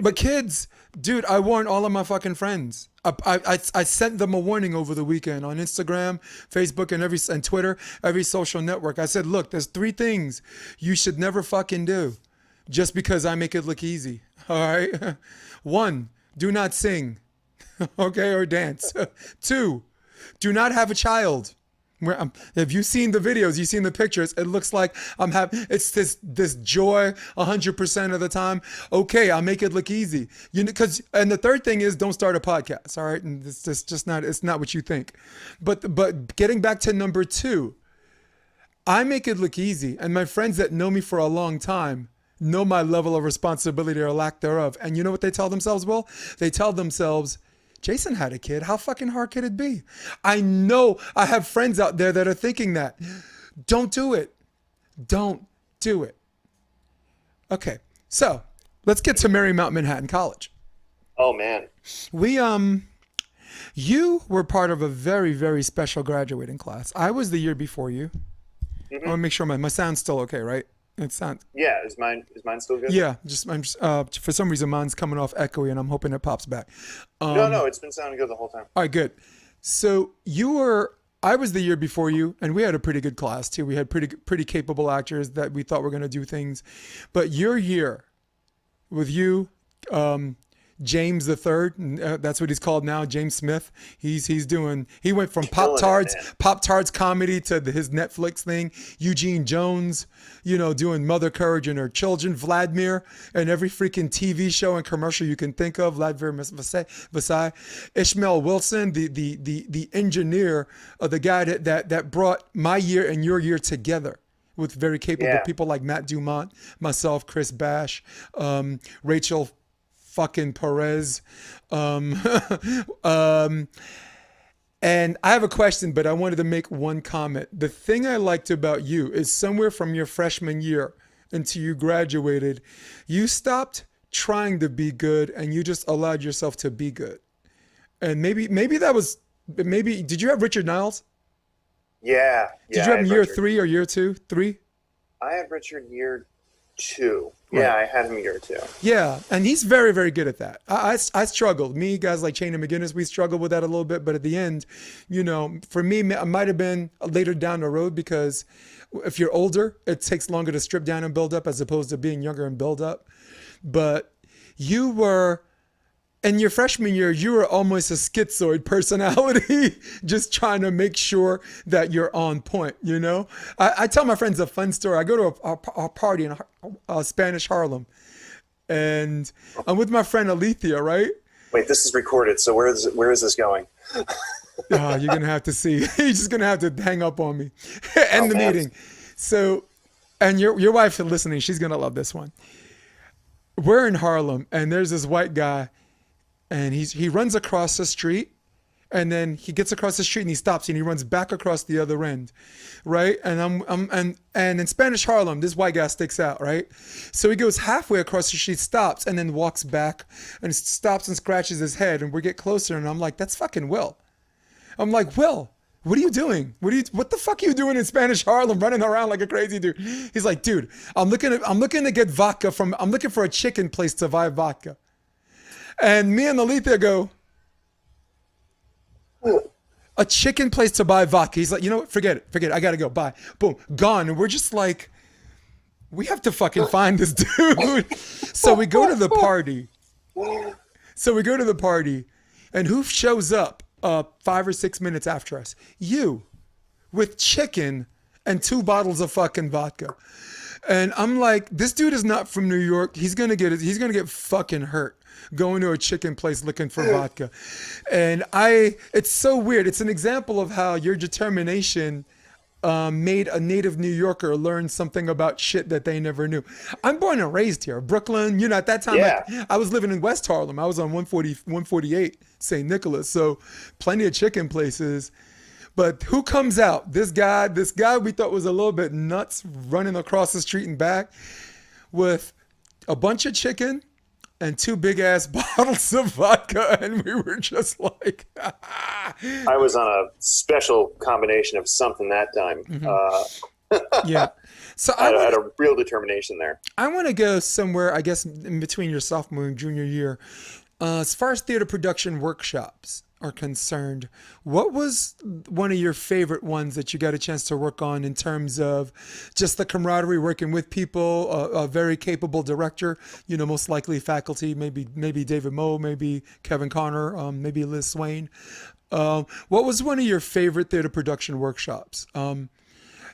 A: but kids, dude, I warned all of my fucking friends. I sent them a warning over the weekend on Instagram, Facebook, and Twitter, every social network. I said, look, there's 3 things you should never fucking do. Just because I make it look easy, all right? 1, do not sing, okay, or dance. 2, do not have a child. If you've seen the videos, you've seen the pictures, it looks like it's this joy 100% of the time. Okay, I'll make it look easy. And the 3rd thing is don't start a podcast, all right? And it's just not what you think. But getting back to number 2, I make it look easy, and my friends that know me for a long time know my level of responsibility or lack thereof. And you know what they tell themselves, Will? They tell themselves, Jason had a kid. How fucking hard could it be? I know I have friends out there that are thinking that. Don't do it. Don't do it. Okay, so let's get to Marymount Manhattan College.
B: Oh man.
A: You were part of a very, very special graduating class. I was the year before you. I want to make sure my sound's still okay, right? It sounds.
B: Yeah, is mine still good?
A: Yeah, I'm just for some reason mine's coming off echoey, and I'm hoping it pops back.
B: No, it's been sounding good the whole time.
A: All right, good. So I was the year before you, and we had a pretty good class too. We had pretty capable actors that we thought were going to do things. But your year with you, James the Third, that's what he's called now, James Smith. He went from Pop Tarts comedy to his Netflix thing. Eugene Jones, doing Mother Courage and Her Children. Vladimir and every freaking TV show and commercial you can think of. Vladimir Vasai. Ishmael Wilson, the engineer, the guy that brought my year and your year together with very capable people like Matt Dumont, myself, Chris Bash, Rachel fucking Perez. And I have a question, but I wanted to make one comment. The thing I liked about you is somewhere from your freshman year until you graduated, you stopped trying to be good and you just allowed yourself to be good. And maybe did you have Richard Niles?
B: Yeah.
A: Did you have him year 3 or year 2? 3?
B: I had Richard year 2. Yeah, I had him year 2.
A: Yeah, and he's very, very good at that. I struggled. Me, guys like Shane and McGinnis, we struggled with that a little bit. But at the end, for me, it might have been later down the road because if you're older, it takes longer to strip down and build up as opposed to being younger and build up. But you were, in your freshman year, you were almost a schizoid personality, just trying to make sure that you're on point, I tell my friends a fun story. I go to a party in Spanish Harlem, and I'm with my friend Alethea, right?
B: Wait, this is recorded, so where is this going?
A: You're going to have to see. You're just going to have to hang up on me. End the meeting. So, and your wife is listening. She's going to love this one. We're in Harlem, and there's this white guy, and he runs across the street, and then he gets across the street and he stops and he runs back across the other end, right? And and in Spanish Harlem, this white guy sticks out, right? So he goes halfway across the street, stops, and then walks back and stops and scratches his head, and we get closer, and I'm like, that's fucking Will. I'm like, Will, what are you doing? What the fuck are you doing in Spanish Harlem, running around like a crazy dude? He's like, dude, I'm looking to get vodka I'm looking for a chicken place to buy vodka. And me and Alethea go, a chicken place to buy vodka. He's like, you know what? Forget it. I gotta go. Bye. Boom. Gone. And we're just like, we have to fucking find this dude. So we go to the party. And who shows up 5 or 6 minutes after us? You, with chicken and 2 bottles of fucking vodka. And I'm like, this dude is not from New York. He's gonna get fucking hurt going to a chicken place looking for vodka. And it's so weird. It's an example of how your determination made a native New Yorker learn something about shit that they never knew. I'm born and raised here, Brooklyn. At that time, I was living in West Harlem. I was on 148 St. Nicholas. So plenty of chicken places. But who comes out? This guy we thought was a little bit nuts, running across the street and back with a bunch of chicken and 2 big ass bottles of vodka, and we were just like,
B: I was on a special combination of something that time.
A: Yeah. So
B: I had a real determination there.
A: I want to go somewhere, I guess, in between your sophomore and junior year. As far as theater production workshops are concerned, what was one of your favorite ones that you got a chance to work on in terms of just the camaraderie, working with people, a very capable director, most likely faculty, maybe David Moe, maybe Kevin Connor, maybe Liz Swain. What was one of your favorite theater production workshops?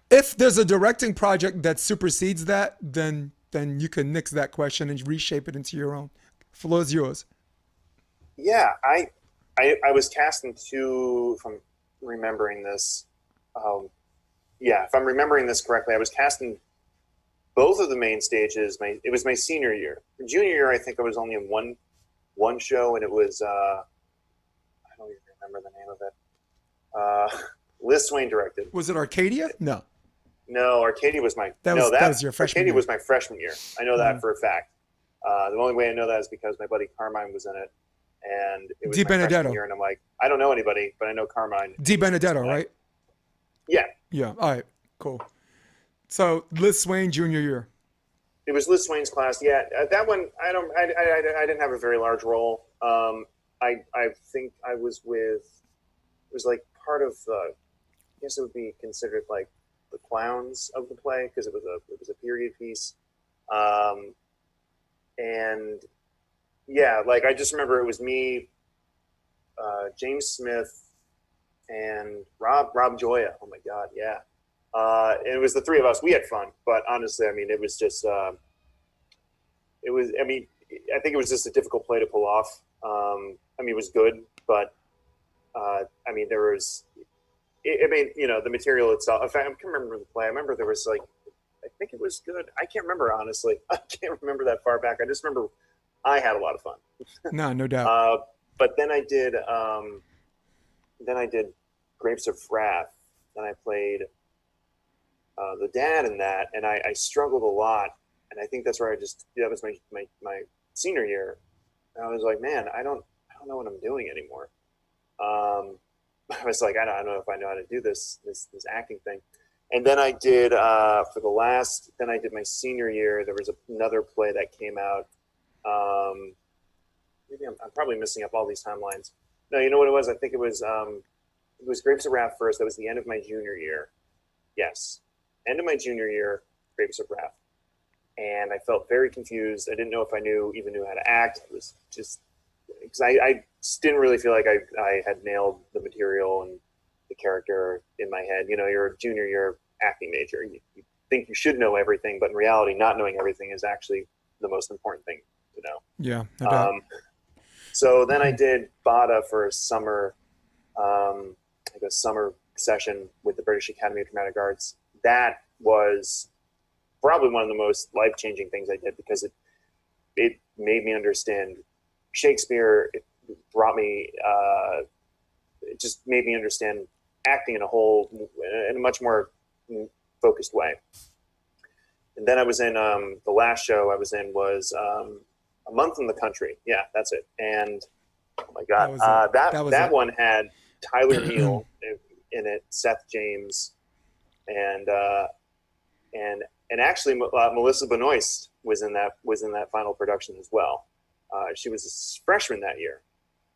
A: If there's a directing project that supersedes that, then you can nix that question and reshape it into your own. Floor is yours.
B: Yeah, I was cast in 2, if I'm remembering this. If I'm remembering this correctly, I was cast in both of the main stages. It was my senior year. Junior year, I think I was only in one show, and it was remember the name of it. Liz Swain directed.
A: Was it Arcadia? No.
B: No, Arcadia was my
A: That was your freshman
B: Arcadia
A: year.
B: was my freshman year. I know that for a fact. The only way I know that is because my buddy Carmine was in it, and it was
A: Di
B: my freshman
A: Benedetto.
B: year, and I'm like, I don't know anybody, but I know Carmine.
A: Di Benedetto, right?
B: Yeah.
A: Yeah. All right. Cool. So Liz Swain, junior year.
B: It was Liz Swain's class. Yeah, that one. I didn't have a very large role. I think I was with. It was like part of. I guess it would be considered like the clowns of the play because it was a period piece. And yeah, like I just remember it was me, James Smith, and Rob Joya. Oh my God, yeah. And it was the three of us. We had fun, but honestly, I mean, it was just. It was. I mean, I think it was just a difficult play to pull off. I mean, it was good, but I mean, there was. I mean, you know, the material itself. In fact, I can't remember the play. I remember there was like, I think it was good. I can't remember honestly. I can't remember that far back. I just remember I had a lot of fun.
A: No doubt.
B: But then I did. Then I did Grapes of Wrath. Then I played the dad in that, and I struggled a lot. And I think that's where that was my senior year. And I was like, man, I don't know what I'm doing anymore. I was like, I don't know if I know how to do this acting thing. And then I did then I did my senior year. There was another play that came out. Maybe I'm probably messing up all these timelines. No, you know what it was? I think it was Grapes of Wrath first. That was the end of my junior year. Yes, end of my junior year, Grapes of Wrath. And I felt very confused. I didn't know if I even knew how to act. It was just because I just didn't really feel like I had nailed the material and the character in my head. You know, you're a junior year acting major. You think you should know everything, but in reality, not knowing everything is actually the most important thing to know.
A: Yeah, no doubt.
B: So then I did BADA for a summer, like a summer session with the British Academy of Dramatic Arts. That was probably one of the most life-changing things I did because it made me understand Shakespeare. It brought me, it just made me understand acting in a much more focused way. And then I was in the last show I was in was A Month in the Country. Yeah, that's it. And oh my God, that one had Tyler Neal in it, Seth James, and actually Melissa Benoist was in that final production as well. She was a freshman that year,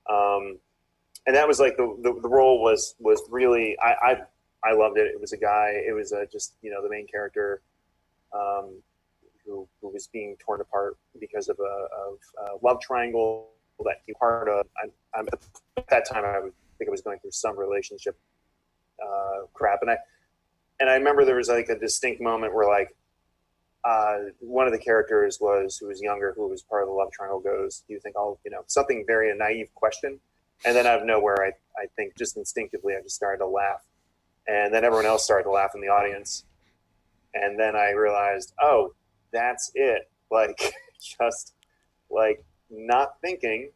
B: and that was like the role was really I loved it. It was a guy. It was just the main character who was being torn apart because of a love triangle that he part of. At that time I think I was going through some relationship crap, and I remember there was like a distinct moment where like one of the characters who was younger, who was part of the love triangle, goes, "Do you think something very naive question?" And then out of nowhere, I think just instinctively I just started to laugh, and then everyone else started to laugh in the audience, and then I realized, oh, that's it. Like just like not thinking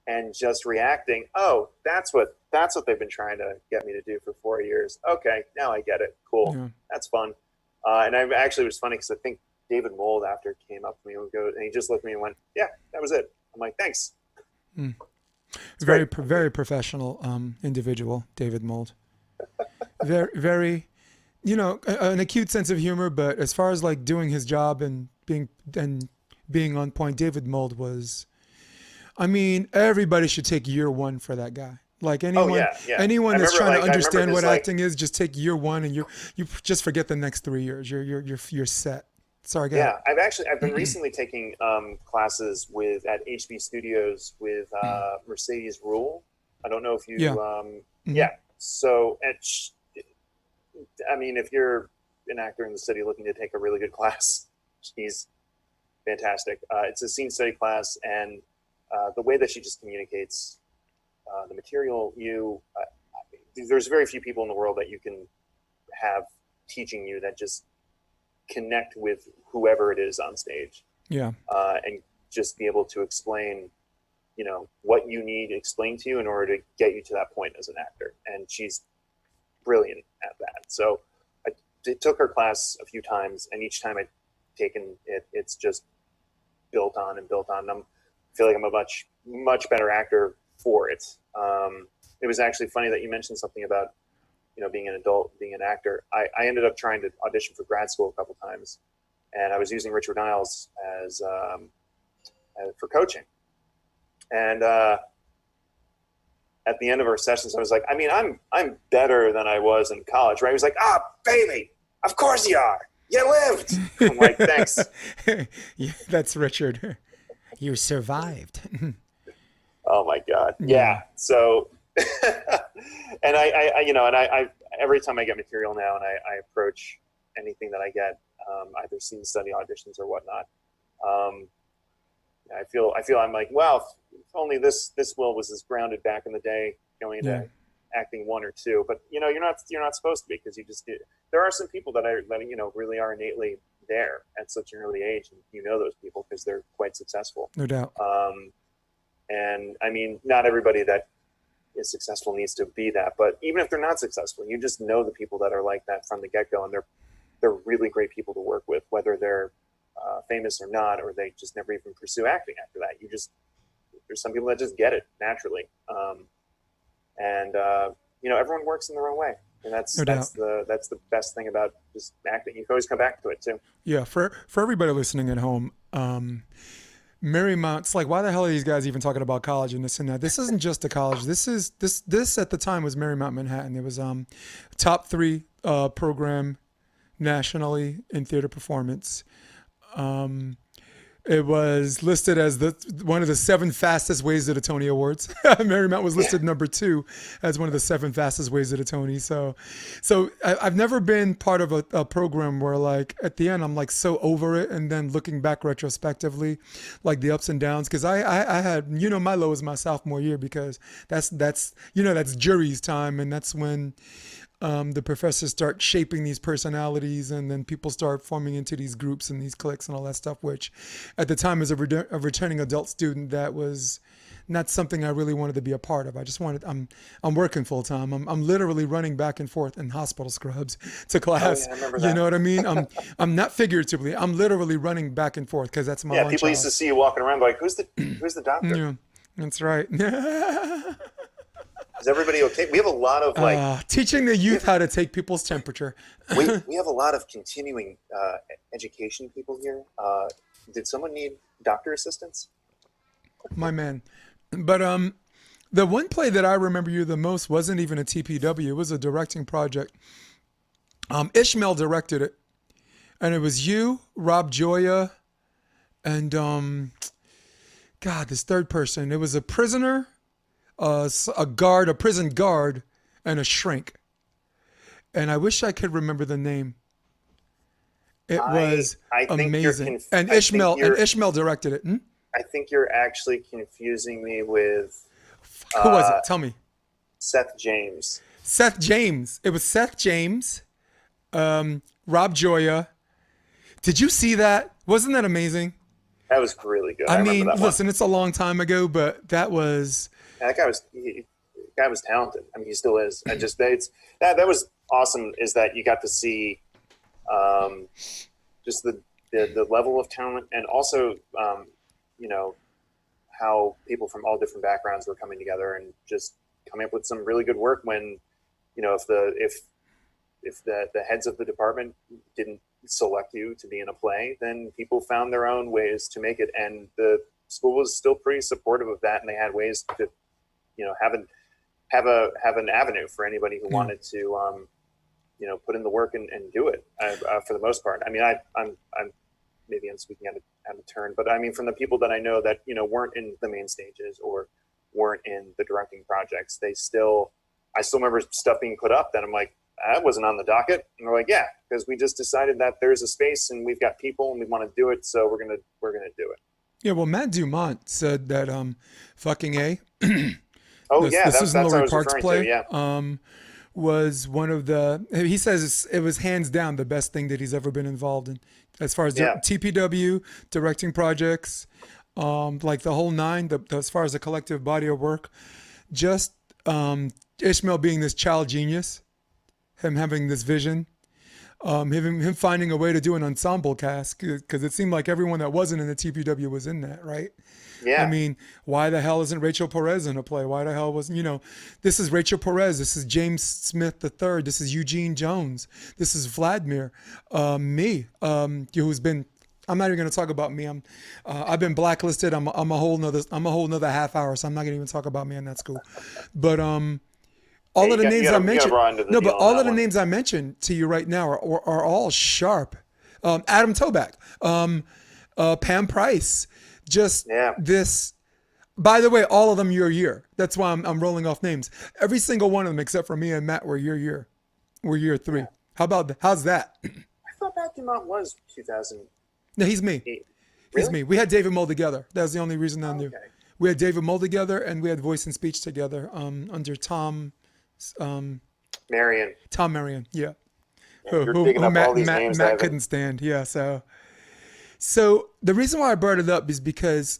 B: and just reacting. Oh, that's what they've been trying to get me to do for 4 years. Okay, now I get it. Cool. Yeah. That's fun. And I actually, it was funny because I think David Mold after came up to me and he just looked at me and went, "Yeah, that was it." I'm like, "Thanks."
A: Very professional individual, David Mold. Very, an acute sense of humor. But as far as like doing his job and being on point, David Mold was. I mean, everybody should take year one for that guy. Like anyone that's trying to understand what acting is, just take year one, and you just forget the next 3 years. You're set. Sorry,
B: yeah. I've been recently taking classes at HB Studios with Mercedes Rule. I don't know if you. Yeah. So, I mean, if you're an actor in the city looking to take a really good class, she's fantastic. It's a scene study class, and the way that she just communicates the material, there's very few people in the world that you can have teaching you that just connect with whoever it is on stage.
A: Yeah.
B: And just be able to explain, what you need explained to you in order to get you to that point as an actor. And she's brilliant at that. So I took her class a few times, and each time I've taken it, it's just built on and built on. I feel like I'm a much better actor for it. It was actually funny that you mentioned something about, being an adult, being an actor. I ended up trying to audition for grad school a couple times, and I was using Richard Niles as for coaching. And at the end of our sessions, I was like, I'm better than I was in college, right? He was like, baby, of course you are. You lived. I'm like, thanks.
A: Yeah, that's Richard. You survived.
B: Oh my God. Yeah. So, and I every time I get material now and I approach anything that I get, either scene study auditions or whatnot, I feel I'm like, wow, if only this Will was as grounded back in the day going into acting 1 or 2, but you're not supposed to be, because there are some people that really are innately there at such an early age, and those people because they're quite successful.
A: No doubt.
B: And not everybody that is successful needs to be that, but even if they're not successful, you just know the people that are like that from the get-go, and they're really great people to work with, whether they're famous or not, or they just never even pursue acting after that. There's some people that just get it naturally. And everyone works in their own way. And that's the best thing about just acting. You can always come back to it too.
A: Yeah. For everybody listening at home, Marymount, it's like, why the hell are these guys even talking about college and this and that? This isn't just a college. This at the time was Marymount Manhattan. It was top 3 program nationally in theater performance. It was listed as one of the 7 fastest ways to the Tony Awards. Marymount was listed number 2 as one of the 7 fastest ways to the Tony. So I've never been part of a program where, like, at the end I'm like so over it, and then looking back retrospectively, like the ups and downs, because I had my low was my sophomore year, because that's jury's time, and that's when the professors start shaping these personalities, and then people start forming into these groups and these cliques and all that stuff, which at the time as a returning adult student, that was not something I really wanted to be a part of. I just wanted, I'm working full time. I'm literally running back and forth in hospital scrubs to class.
B: Oh, yeah, I remember that.
A: You know what I mean? I'm not figuratively, I'm literally running back and forth, because that's my lunch
B: people
A: hour.
B: used to see you walking around like, who's the doctor?
A: Yeah, that's right.
B: Is everybody okay? We have a lot of
A: teaching the youth how to take people's temperature.
B: we have a lot of continuing education people here. Did someone need doctor assistance?
A: My man. But the one play that I remember you the most wasn't even a TPW. It was a directing project. Ishmael directed it, and it was you, Rob Joya, and this third person. It was a prisoner, a prison guard, and a shrink. And I wish I could remember the name. It was amazing. And Ishmael directed it.
B: I think you're actually confusing me with...
A: Who was it? Tell me.
B: Seth James.
A: Seth James. It was Seth James, Rob Joya. Did you see that? Wasn't that amazing?
B: That was really good.
A: I mean, listen, it's a long time ago, but that was...
B: That guy was talented. I mean, he still is. I just that was awesome. Is that you got to see just the level of talent, and also how people from all different backgrounds were coming together and just coming up with some really good work. When if the heads of the department didn't select you to be in a play, then people found their own ways to make it, and the school was still pretty supportive of that, and they had ways to have an avenue for anybody who wanted to put in the work and do it for the most part. I mean, I'm speaking out of turn, but I mean, from the people that I know that weren't in the main stages or weren't in the directing projects, I still remember stuff being put up that I'm like, that wasn't on the docket, and we're like, yeah, because we just decided that there's a space and we've got people and we want to do it, so we're gonna do it.
A: Yeah, well, Matt Dumont said that fucking A.
B: That's
A: Susan
B: what I
A: Laurie
B: was
A: Parks
B: referring
A: play.
B: to, yeah.
A: Was one of the. He says it was hands down the best thing that he's ever been involved in, as far as TPW directing projects. like the whole nine, as far as the collective body of work, just Ishmael being this child genius, him having this vision, him finding a way to do an ensemble cast, because it seemed like everyone that wasn't in the TPW was in that, right?
B: Yeah.
A: I mean, why the hell isn't Rachel Perez in a play? Why the hell wasn't, this is Rachel Perez. This is James Smith III. This is Eugene Jones. This is Vladimir. Me, who's been, I'm not even going to talk about me. I've been blacklisted. I'm a whole nother half hour, so I'm not going to even talk about me in that school. But all of the names I mentioned, but all of the names I mentioned to you right now are all sharp. Adam Toback, Pam Price, this. By the way, all of them your year. That's why I'm rolling off names. Every single one of them except for me and Matt were your year. We're year 3. How's that?
B: I thought Matthew Mott was 2000.
A: No, he's me.
B: Really?
A: He's me. We had David Mull together. That was the only reason I knew.
B: Okay.
A: We had David Mull together, and we had Voice and Speech together under Tom
B: Marion.
A: Tom Marion, yeah.
B: You're digging up all these names
A: Matt couldn't stand, yeah. So the reason why I brought it up is because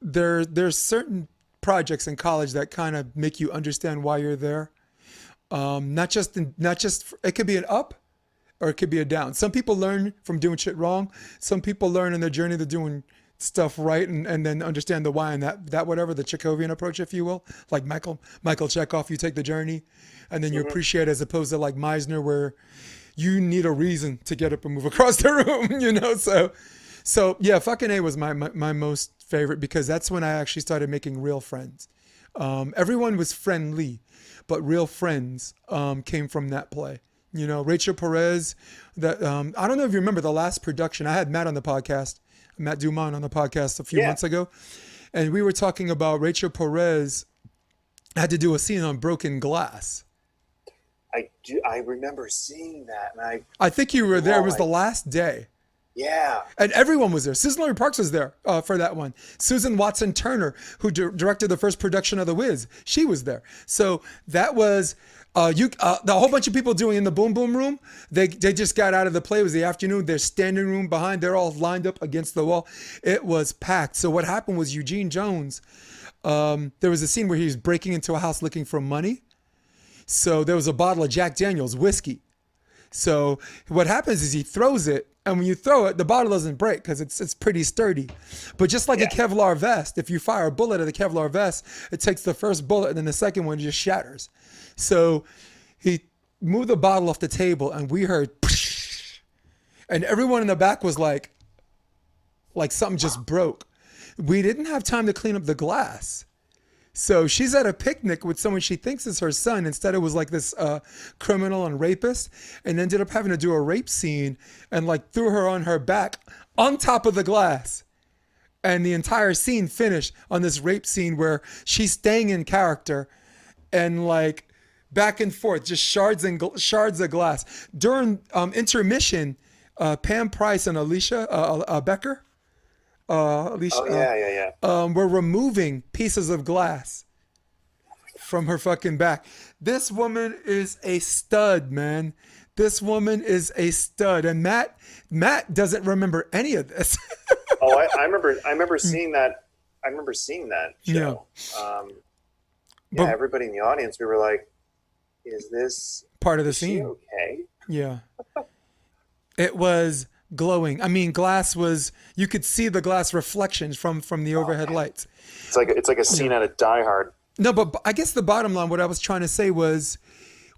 A: there's certain projects in college that kind of make you understand why you're there. Not just it could be an up or it could be a down. Some people learn from doing shit wrong. Some people learn in their journey to doing stuff right and then understand the why, and that whatever, the Chekhovian approach, if you will, like Michael Chekhov, you take the journey and then you appreciate, as opposed to like Meisner, where you need a reason to get up and move across the room, so yeah, fucking A was my most favorite, because that's when I actually started making real friends. Everyone was friendly, but real friends came from that play. Rachel Perez, that I don't know if you remember the last production. I had Matt Dumont on the podcast a few months ago, and we were talking about Rachel Perez had to do a scene on broken glass.
B: I remember seeing that, and
A: I think you were there. It was the last day.
B: Yeah.
A: And everyone was there. Susan Laurie Parks was there for that one. Susan Watson Turner, who directed the first production of The Wiz, she was there. So that was the whole bunch of people doing in the Boom Boom Room. They just got out of the play. It was the afternoon. Their standing room behind. They're all lined up against the wall. It was packed. So what happened was Eugene Jones. There was a scene where he was breaking into a house looking for money. So there was a bottle of Jack Daniel's whiskey. So what happens is he throws it, and when you throw it, the bottle doesn't break because it's pretty sturdy. But just like a Kevlar vest, if you fire a bullet at a Kevlar vest, it takes the first bullet and then the second one just shatters. So he moved the bottle off the table, and we heard, and everyone in the back was like something just broke. We didn't have time to clean up the glass. So she's at a picnic with someone she thinks is her son. Instead, it was like this criminal and rapist, and ended up having to do a rape scene, and like threw her on her back on top of the glass. And the entire scene finished on this rape scene where she's staying in character and like back and forth, just shards of glass. During intermission, Pam Price and Alicia Becker, were removing pieces of glass from her fucking back. This woman is a stud, man. This woman is a stud. And Matt doesn't remember any of this.
B: I remember seeing that. I remember seeing that show.
A: But
B: everybody in the audience, we were like, is this
A: part of the scene?
B: Okay.
A: Yeah. It was glowing. I mean, you could see the glass reflections from the overhead lights.
B: It's like a scene out of Die Hard.
A: No, but I guess the bottom line, what I was trying to say was,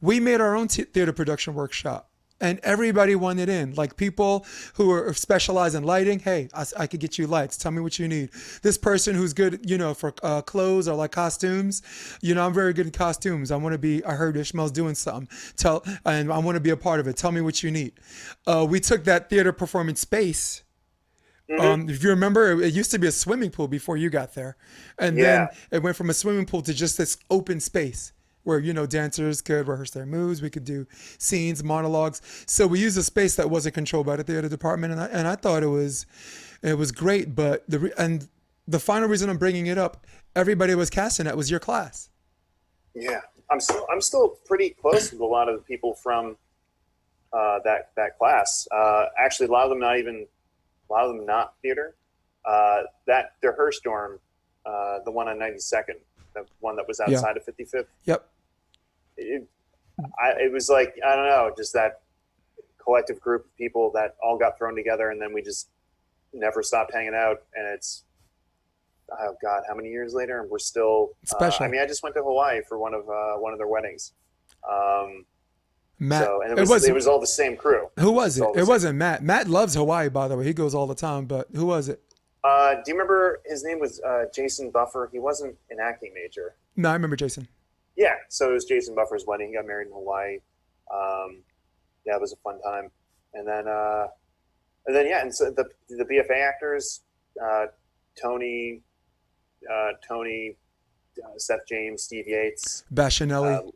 A: we made our own theater production workshop, and everybody wanted in. Like people who are specialized in lighting. Hey, I could get you lights. Tell me what you need. This person who's good, for clothes or like costumes. I'm very good in costumes. I heard Ishmael's doing something. And I want to be a part of it. Tell me what you need. We took that theater performance space. Mm-hmm. If you remember, it used to be a swimming pool before you got there. And then it went from a swimming pool to just this open space where, dancers could rehearse their moves. We could do scenes, monologues. So we used a space that wasn't controlled by the theater department. And I thought it was great. But the final reason I'm bringing it up, everybody was casting that was your class.
B: Yeah. I'm still pretty close with a lot of the people from that class. Actually, a lot of them not theater. that the Herstorm, the one on 92nd, the one that was outside of 55th.
A: Yep.
B: It was like, I don't know, just that collective group of people that all got thrown together, and then we just never stopped hanging out. And it's, oh God, how many years later, and we're still
A: special.
B: I just went to Hawaii for one of their weddings.
A: Matt,
B: So, and it was all the same crew.
A: Who was it? It wasn't Matt. Matt loves Hawaii, by the way. He goes all the time. But who was it?
B: Do you remember his name was Jason Buffer? He wasn't an acting major.
A: No, I remember Jason.
B: Yeah, so it was Jason Buffer's wedding. He got married in Hawaii. Yeah, it was a fun time. And then and so the BFA actors, Tony, Seth James, Steve Yates,
A: Bashanelli.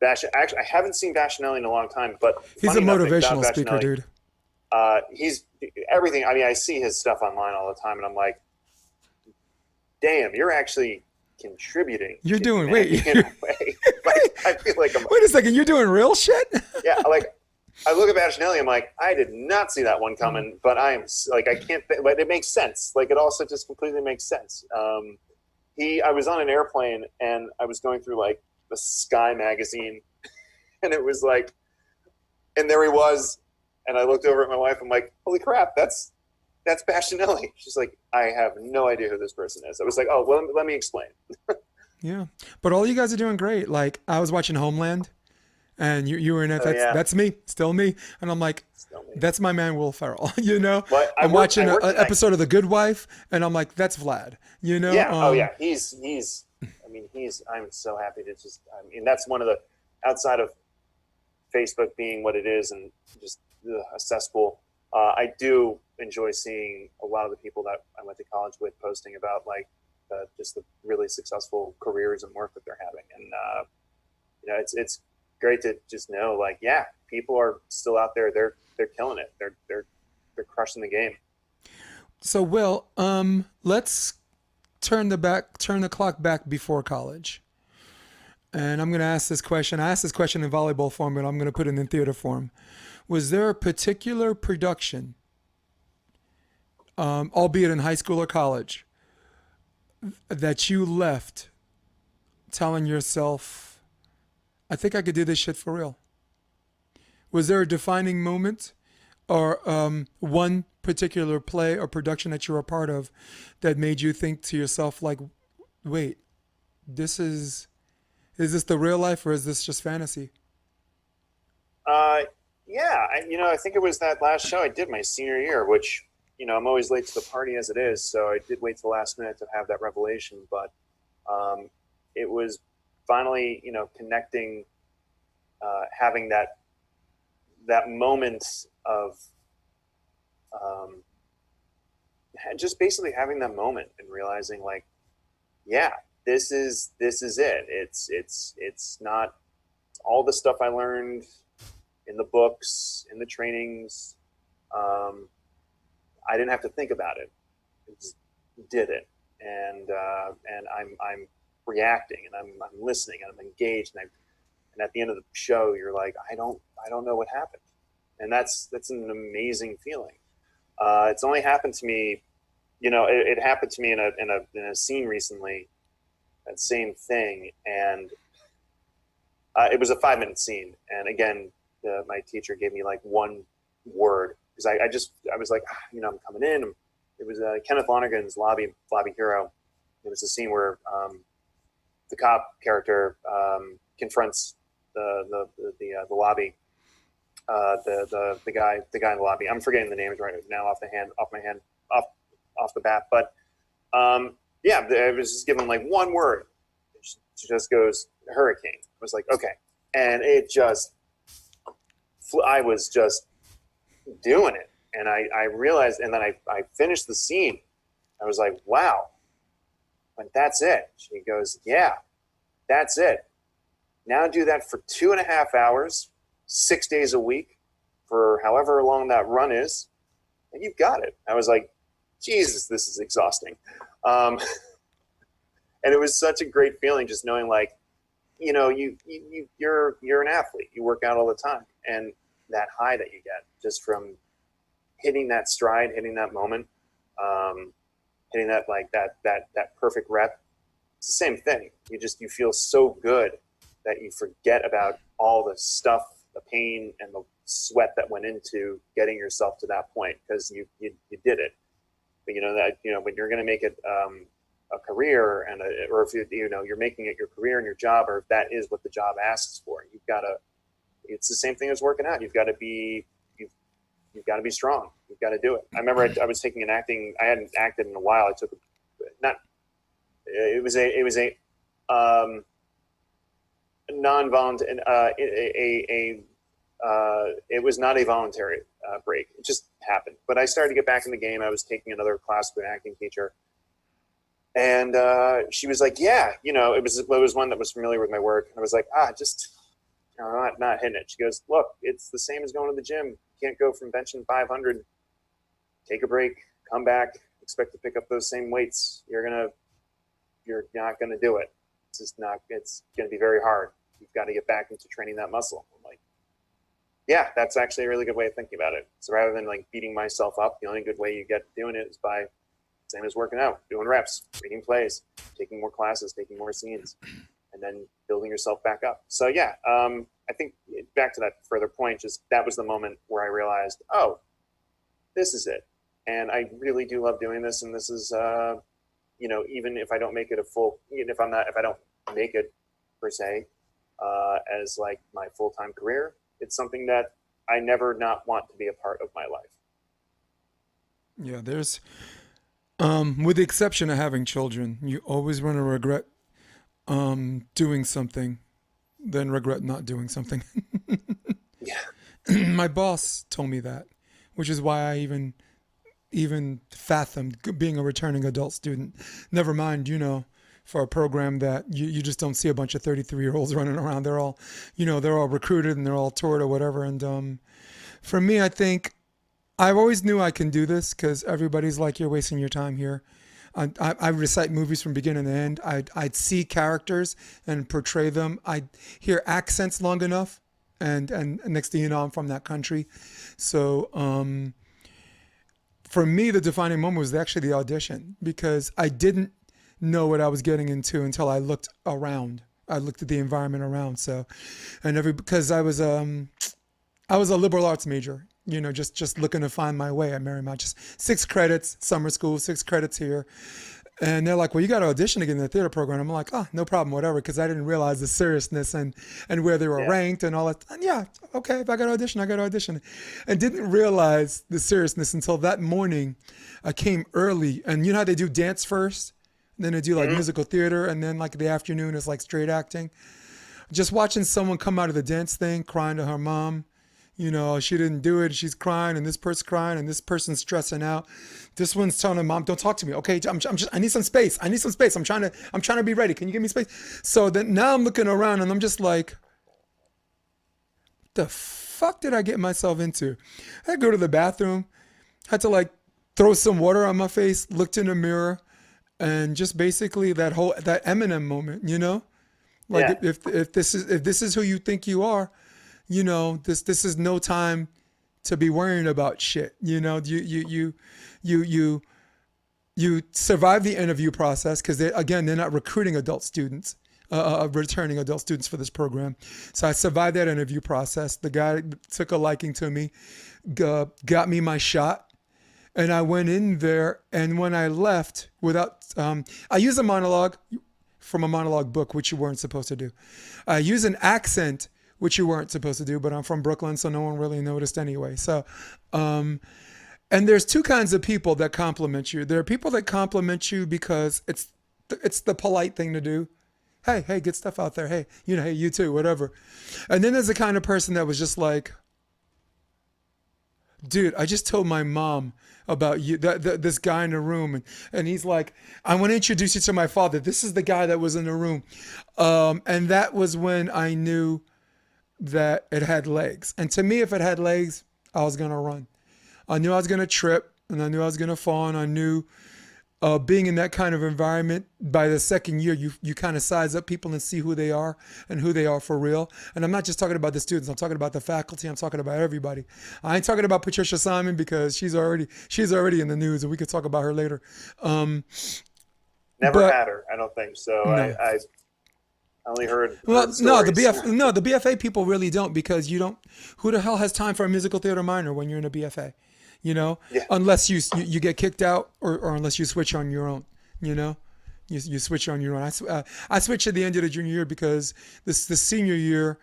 B: Actually, I haven't seen Bashanelli in a long time, but
A: He's a motivational speaker, dude.
B: He's everything. I mean, I see his stuff online all the time, and I'm like, damn, you're actually contributing.
A: You're doing
B: like, I feel like I'm.
A: Wait a second, you're doing real shit?
B: Yeah, like I look at Bashanelli, I'm like, I did not see that one coming, but I am like, I can't. But it makes sense. Like, it also just completely makes sense. I was on an airplane, and I was going through like the Sky magazine, and it was like, and there he was, and I looked over at my wife. I'm like, holy crap, that's Bashanelli. She's like, I have no idea who this person is. I was like, oh, well, let me explain.
A: Yeah, but all you guys are doing great. Like, I was watching Homeland, and you were in it. That's me, still me, and I'm like, that's my man Will Ferrell. You know,
B: well,
A: I'm watching an episode of The Good Wife, and I'm like, that's Vlad. You know?
B: Yeah. He's. I mean, I'm so happy to just. I mean, that's one of the outside of Facebook being what it is and just a cesspool. I do enjoy seeing a lot of the people that I went to college with posting about like just the really successful careers and work that they're having, and it's great to just know like, yeah, people are still out there. They're killing it. They're crushing the game.
A: So, Will, let's turn the clock back before college. And I'm going to ask this question. I asked this question in volleyball form, but I'm going to put it in theater form. Was there a particular production, albeit in high school or college, that you left telling yourself, I think I could do this shit for real? Was there a defining moment or one particular play or production that you were a part of that made you think to yourself, like, wait, is this the real life or is this just fantasy?
B: Yeah, I think it was that last show I did my senior year, which, I'm always late to the party as it is. So I did wait till the last minute to have that revelation, but it was finally, connecting, having that moment of just basically having that moment and realizing like, yeah, this is it. It's not all the stuff I learned in the books, in the trainings. I didn't have to think about it. I just did it. And I'm reacting and I'm listening and I'm engaged. And at the end of the show, you're like, I don't know what happened. And that's an amazing feeling. It's only happened to me, it happened to me in a scene recently, that same thing. And it was a 5-minute scene. And again, my teacher gave me like one word because I was like, I'm coming in. It was Kenneth Lonergan's Lobby Hero. It was a scene where the cop character confronts the lobby, the guy in the lobby. I'm forgetting the names right now off the bat, but yeah, I was just given like one word. She just goes hurricane. I was like, okay, and it just I was just doing it, and I realized, and then I finished the scene. I was like, wow, but that's it. She goes, yeah, that's it. Now do that for 2.5 hours, 6 days a week, for however long that run is, and you've got it. I was like, Jesus, this is exhausting. And it was such a great feeling just knowing like, you're an athlete. You work out all the time. And that high that you get just from hitting that stride, hitting that moment, hitting that like that perfect rep. It's the same thing. You feel so good that you forget about all the stuff, the pain and the sweat that went into getting yourself to that point, because you did it. But when you're going to make it a career or if you're making it your career and your job, or if that is what the job asks for, it's the same thing as working out. You've got to be strong. You've got to do it. I remember I was taking an acting. I hadn't acted in a while. I took it was a non-voluntary it was not a voluntary break. It just happened. But I started to get back in the game. I was taking another class with an acting teacher, and she was like, "Yeah, it was one that was familiar with my work." And I was like, just not hitting it. She goes, "Look, it's the same as going to the gym. You can't go from benching 500, take a break, come back, expect to pick up those same weights. You're not gonna do it. It's gonna be very hard. You've got to get back into training that muscle." I'm like, yeah, that's actually a really good way of thinking about it. So rather than like beating myself up, the only good way you get doing it is by, same as working out, doing reps, reading plays, taking more classes, taking more scenes, and then building yourself back up. So yeah, I think back to that further point, just that was the moment where I realized, oh, this is it. And I really do love doing this. And this is, even if I don't make it if I don't make it per se, as like my full-time career, it's something that I never not want to be a part of my life.
A: Yeah, there's, with the exception of having children, you always want to regret doing something, then regret not doing something.
B: Yeah.
A: My boss told me that, which is why I even fathomed being a returning adult student. Never mind, for a program that you just don't see a bunch of 33-year-olds running around. They're all, they're all recruited and they're all toured or whatever. And for me, I think I always knew I can do this because everybody's like, you're wasting your time here. I recite movies from beginning to end. I'd see characters and portray them. I'd hear accents long enough. And next thing you know, I'm from that country. So for me, the defining moment was actually the audition, because I didn't know what I was getting into until I looked around. I looked at the environment around. So, because I was a liberal arts major, just looking to find my way at Marymount. Just 6 credits, summer school, 6 credits here. And they're like, well, you got to audition to get in the theater program. I'm like, no problem, whatever, because I didn't realize the seriousness and where they were ranked and all that. And yeah, okay, if I got to audition, I got to audition. And didn't realize the seriousness until that morning. I came early, and you know how they do dance first? And then they do like musical theater, and then like the afternoon is like straight acting. Just watching someone come out of the dance thing, crying to her mom. She didn't do it. She's crying, and this person's crying, and this person's stressing out. This one's telling her mom, "Don't talk to me, okay? I need some space. I need some space. I'm trying to be ready. Can you give me space?" So then now I'm looking around, and I'm just like, "What the fuck did I get myself into?" I had to go to the bathroom, had to like throw some water on my face, looked in the mirror, and just basically that Eminem moment, like if this is who you think you are. This is no time to be worrying about shit. You survive the interview process, because they're not recruiting adult students, returning adult students for this program. So I survived that interview process. The guy took a liking to me, got me my shot, and I went in there. And when I left, I use a monologue from a monologue book, which you weren't supposed to do. I use an accent, which you weren't supposed to do, but I'm from Brooklyn, so no one really noticed anyway. So, and there's 2 kinds of people that compliment you. There are people that compliment you because it's the polite thing to do. Hey, get stuff out there. Hey, hey, you too, whatever. And then there's the kind of person that was just like, dude, I just told my mom about you, this guy in the room. And he's like, I want to introduce you to my father. This is the guy that was in the room. And that was when I knew that it had legs. And to me, if it had legs, I was going to run. I knew I was going to trip, and I knew I was going to fall, and I knew being in that kind of environment, by the second year, you kind of size up people and see who they are and who they are for real. And I'm not just talking about the students. I'm talking about the faculty. I'm talking about everybody. I ain't talking about Patricia Simon because she's already in the news, and we could talk about her later.
B: Never had her, I don't think so.
A: No.
B: I only heard.
A: Well,
B: heard
A: no,
B: stories.
A: the BFA people really don't, because you don't. Who the hell has time for a musical theater minor when you're in a BFA? You know,
B: Yeah.
A: unless you get kicked out, or unless you switch on your own. You know, you switch on your own. I switched at the end of the junior year because the senior year,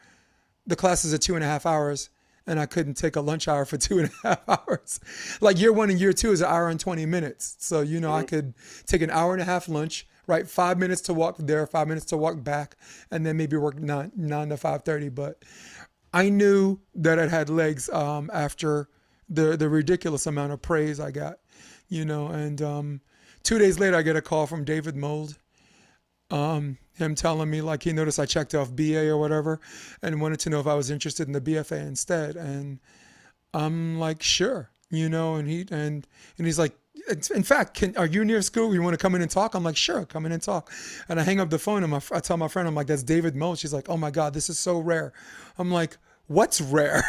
A: the classes are 2.5 hours, and I couldn't take a lunch hour for 2.5 hours. Like year 1 and year 2 is an hour and 20 minutes. So, you know, I could take an hour and a half lunch, right? 5 minutes to walk there, 5 minutes to walk back, and then maybe work 9 to 5:30. But I knew that it had legs after the ridiculous amount of praise I got, you know. And 2 days later, I get a call from David Mold. Him telling me, like, he noticed I checked off BA or whatever and wanted to know if I was interested in the BFA instead. And I'm like, sure, you know. And he's like, in fact, are you near school? You want to come in and talk? I'm like, sure, come in and talk. And I hang up the phone, and I tell my friend, I'm like, that's David Mold. She's like, oh my God, this is so rare. I'm like, what's rare?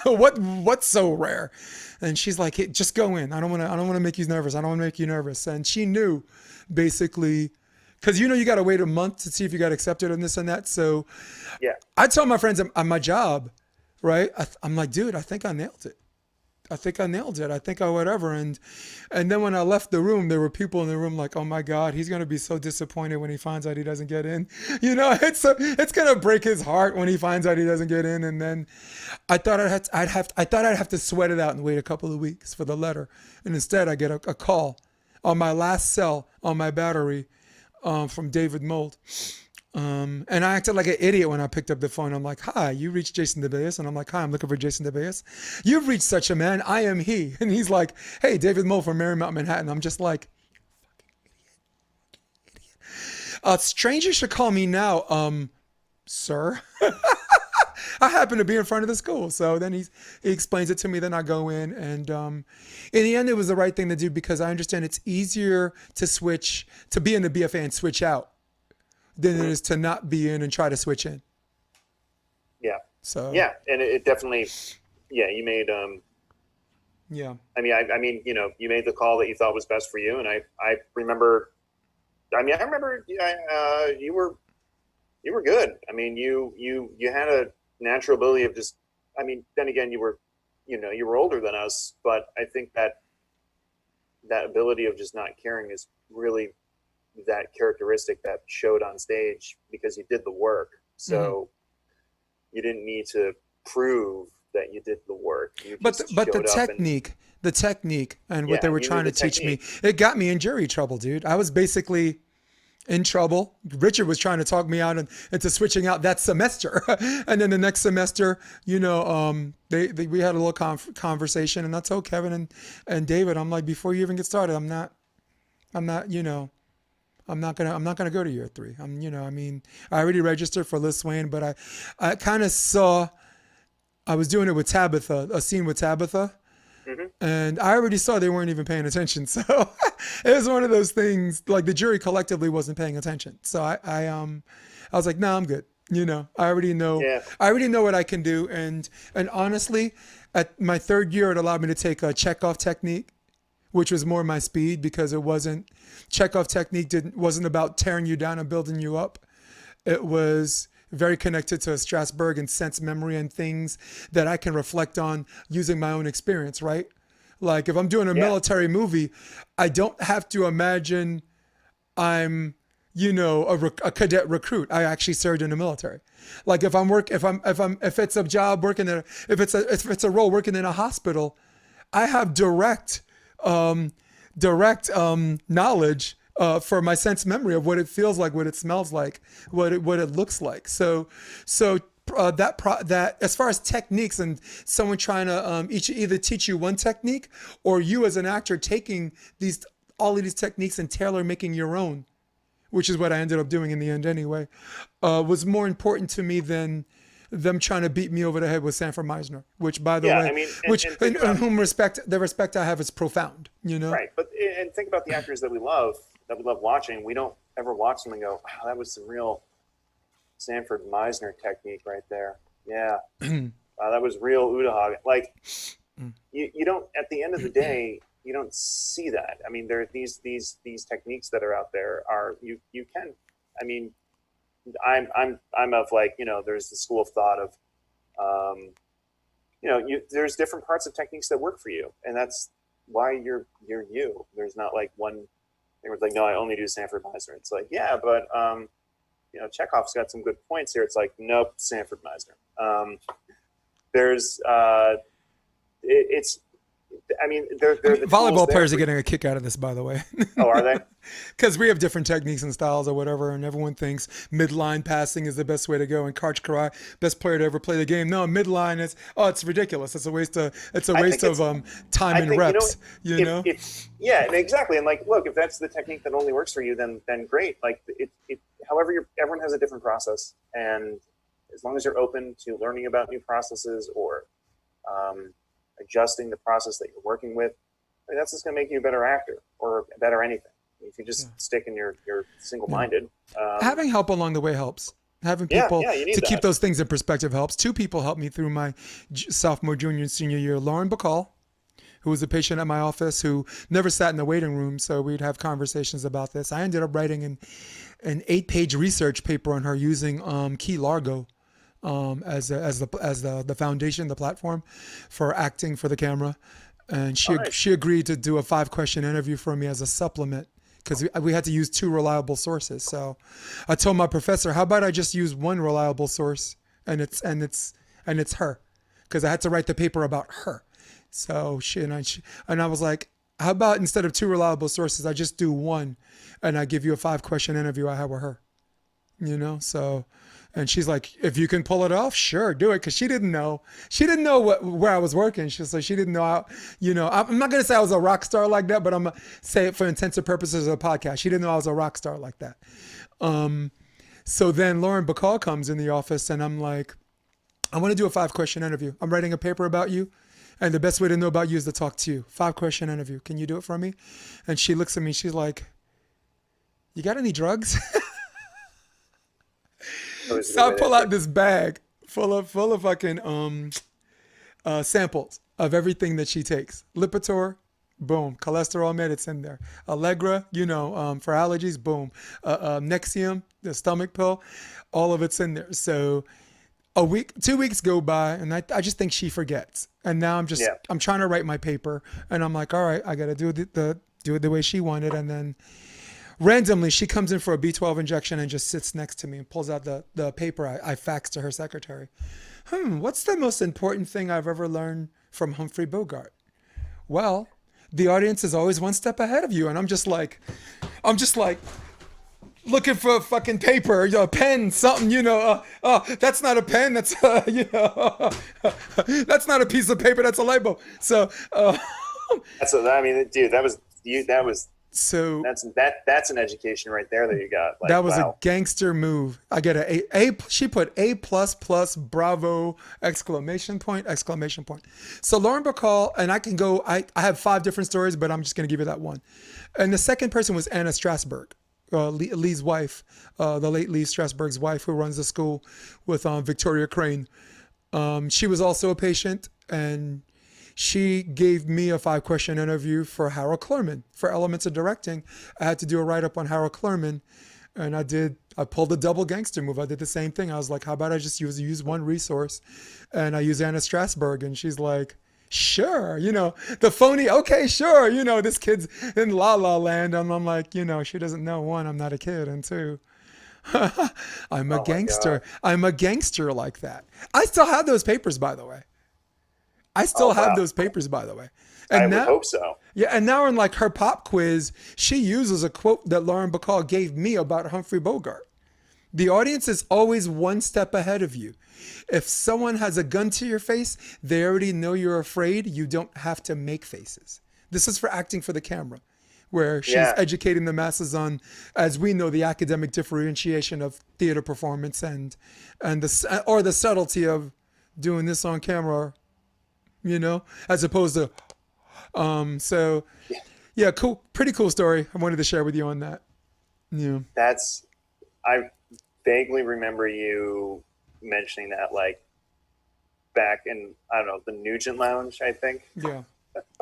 A: What's so rare? And she's like, hey, just go in. I don't want to make you nervous. I don't want to make you nervous. And she knew, basically, because, you know, you got to wait a month to see if you got accepted and this and that. So
B: Yeah.
A: I told my friends on my job, right? I'm like, dude, I think I nailed it. I think I whatever. And then when I left the room, there were people in the room like, oh my God, he's going to be so disappointed when he finds out he doesn't get in. You know, it's going to break his heart when he finds out he doesn't get in. And then I thought I'd have to sweat it out and wait a couple of weeks for the letter. And instead I get a call on my last cell on my battery from David Mold. And I acted like an idiot when I picked up the phone. I'm like, hi, you reached Jason DeBeas? And I'm like, hi, I'm looking for Jason DeBeas. You've reached such a man. I am he. And he's like, hey, David Mold from Marymount Manhattan. I'm just like, idiot. Stranger should call me now, sir. I happen to be in front of the school. So then he explains it to me. Then I go in. And in the end, it was the right thing to do, because I understand it's easier to be in the BFA and switch out than it is to not be in and try to switch in.
B: Yeah.
A: So
B: yeah, and it definitely, yeah, you made
A: yeah.
B: I mean, you know, you made the call that you thought was best for you, and I remember. You were good. I mean, you had a natural ability of just. I mean, then again, you were older than us, but I think that ability of just not caring is really that characteristic that showed on stage, because you did the work. So you didn't need to prove that you did the work.
A: But the technique and what they were trying to teach me, it got me in jury trouble, dude. I was basically in trouble. Richard was trying to talk me out into switching out that semester. And then the next semester, you know, we had a little conversation, and I told Kevin and David, I'm like, before you even get started, I'm not, you know, I'm not gonna go to year 3. I already registered for Liz Swain, but I kind of saw, I was doing it with Tabitha, a scene with Tabitha, and I already saw they weren't even paying attention. So it was one of those things, like the jury collectively wasn't paying attention. So I was like, nah, I'm good. You know, I already know what I can do. And honestly, at my 3rd year, it allowed me to take a Chekhov technique, which was more my speed, because Chekhov technique wasn't about tearing you down and building you up. It was very connected to Strasbourg and sense memory and things that I can reflect on using my own experience, right? Like if I'm doing a military movie, I don't have to imagine I'm, you know, a cadet recruit. I actually served in the military. Like if it's a job working there, if it's a role working in a hospital, I have direct knowledge for my sense memory of what it feels like, what it smells like, what it looks like. So that as far as techniques and someone trying to either teach you one technique, or you as an actor taking all of these techniques and tailor making your own, which is what I ended up doing in the end anyway, was more important to me than them trying to beat me over the head with Sanford Meisner, which, by the way, the respect I have is profound, you know?
B: Right. But and think about the actors that we love watching. We don't ever watch them and go, wow, that was some real Sanford Meisner technique right there. Yeah. That was real Udahog. Like, you don't, at the end of the day, you don't see that. I mean, there are these techniques that are out there are, you can, I mean, I'm of like, there's the school of thought of, there's different parts of techniques that work for you. And that's why you're you. There's not like one thing where it's like, no, I only do Sanford Meisner. It's like, yeah, but, Chekhov's got some good points here. It's like, nope, Sanford Meisner. There's, I mean, they're the
A: volleyball players are getting a kick out of this, by the way.
B: Oh, are they?
A: Because we have different techniques and styles or whatever, and everyone thinks midline passing is the best way to go. And Karch Karai, best player to ever play the game. No, midline is it's ridiculous. It's a waste of time and reps.
B: Yeah, exactly. And like, look, if that's the technique that only works for you, then great. Like however, everyone has a different process, and as long as you're open to learning about new processes or adjusting the process that you're working with, I mean, that's just going to make you a better actor or a better anything. If you just stick in your single-minded.
A: Having help along the way helps. Having people to keep those things in perspective helps. 2 people helped me through my sophomore, junior, and senior year. Lauren Bacall, who was a patient at my office who never sat in the waiting room, so we'd have conversations about this. I ended up writing an 8-page research paper on her using Key Largo as the foundation, the platform for acting for the camera, and she agreed to do a 5-question interview for me as a supplement because we had to use 2 reliable sources. So I told my professor, how about I just use 1 reliable source and it's her, because I had to write the paper about her. So I was like, how about instead of 2 reliable sources, I just do 1 and I give you a 5-question interview I had with her, so. And she's like, if you can pull it off, sure, do it. Because she didn't know where I was working. So she didn't know how, I'm not going to say I was a rock star like that, but I'm going to say it for intensive purposes of the podcast. She didn't know I was a rock star like that. So then Lauren Bacall comes in the office and I'm like, I want to do a 5-question interview. I'm writing a paper about you. And the best way to know about you is to talk to you. 5-question interview. Can you do it for me? And she looks at me. She's like, you got any drugs? So I pull out this bag full of fucking samples of everything that she takes. Lipitor, boom. Cholesterol med, it's in there. Allegra, for allergies, boom. Nexium, the stomach pill, all of it's in there. So 2 weeks go by, and I just think she forgets. And now I'm trying to write my paper, and I'm like, all right, I got to do it the way she wanted, and then. Randomly, she comes in for a B12 injection and just sits next to me and pulls out the paper I faxed to her secretary. What's the most important thing I've ever learned from Humphrey Bogart? Well, the audience is always 1 step ahead of you. And I'm just like looking for a fucking paper, a pen, something, that's not a pen. That's, that's not a piece of paper. That's a label. So,
B: dude, that was. So that's an education right there that you got. Like,
A: that was a gangster move. I get a she put A++, bravo, exclamation point. So Lauren Bacall, and I can go, I have 5 different stories, but I'm just going to give you that one. And the second person was Anna Strasberg, Lee's wife, the late Lee Strasberg's wife, who runs the school with Victoria Crane. She was also a patient, and she gave me a 5-question interview for Harold Clurman for Elements of Directing. I had to do a write-up on Harold Clurman, and I pulled a double gangster move. I did the same thing. I was like, how about I just use 1 resource, and I use Anna Strasberg, and she's like, sure, the phony, okay, sure, this kid's in La La Land, and I'm like, she doesn't know, 1, I'm not a kid, and 2, I'm a gangster. I'm a gangster like that. I still have those papers, by the way. Those papers, by the way. And
B: I would hope so.
A: Yeah, and now in like her pop quiz, she uses a quote that Lauren Bacall gave me about Humphrey Bogart. The audience is always 1 step ahead of you. If someone has a gun to your face, they already know you're afraid. You don't have to make faces. This is for acting for the camera, where she's educating the masses on, as we know, the academic differentiation of theater performance and the subtlety of doing this on camera. As opposed to, Yeah, cool. Pretty cool story. I wanted to share with you on that. Yeah.
B: I vaguely remember you mentioning that, like, back in, I don't know, the Nugent Lounge, I think.
A: Yeah.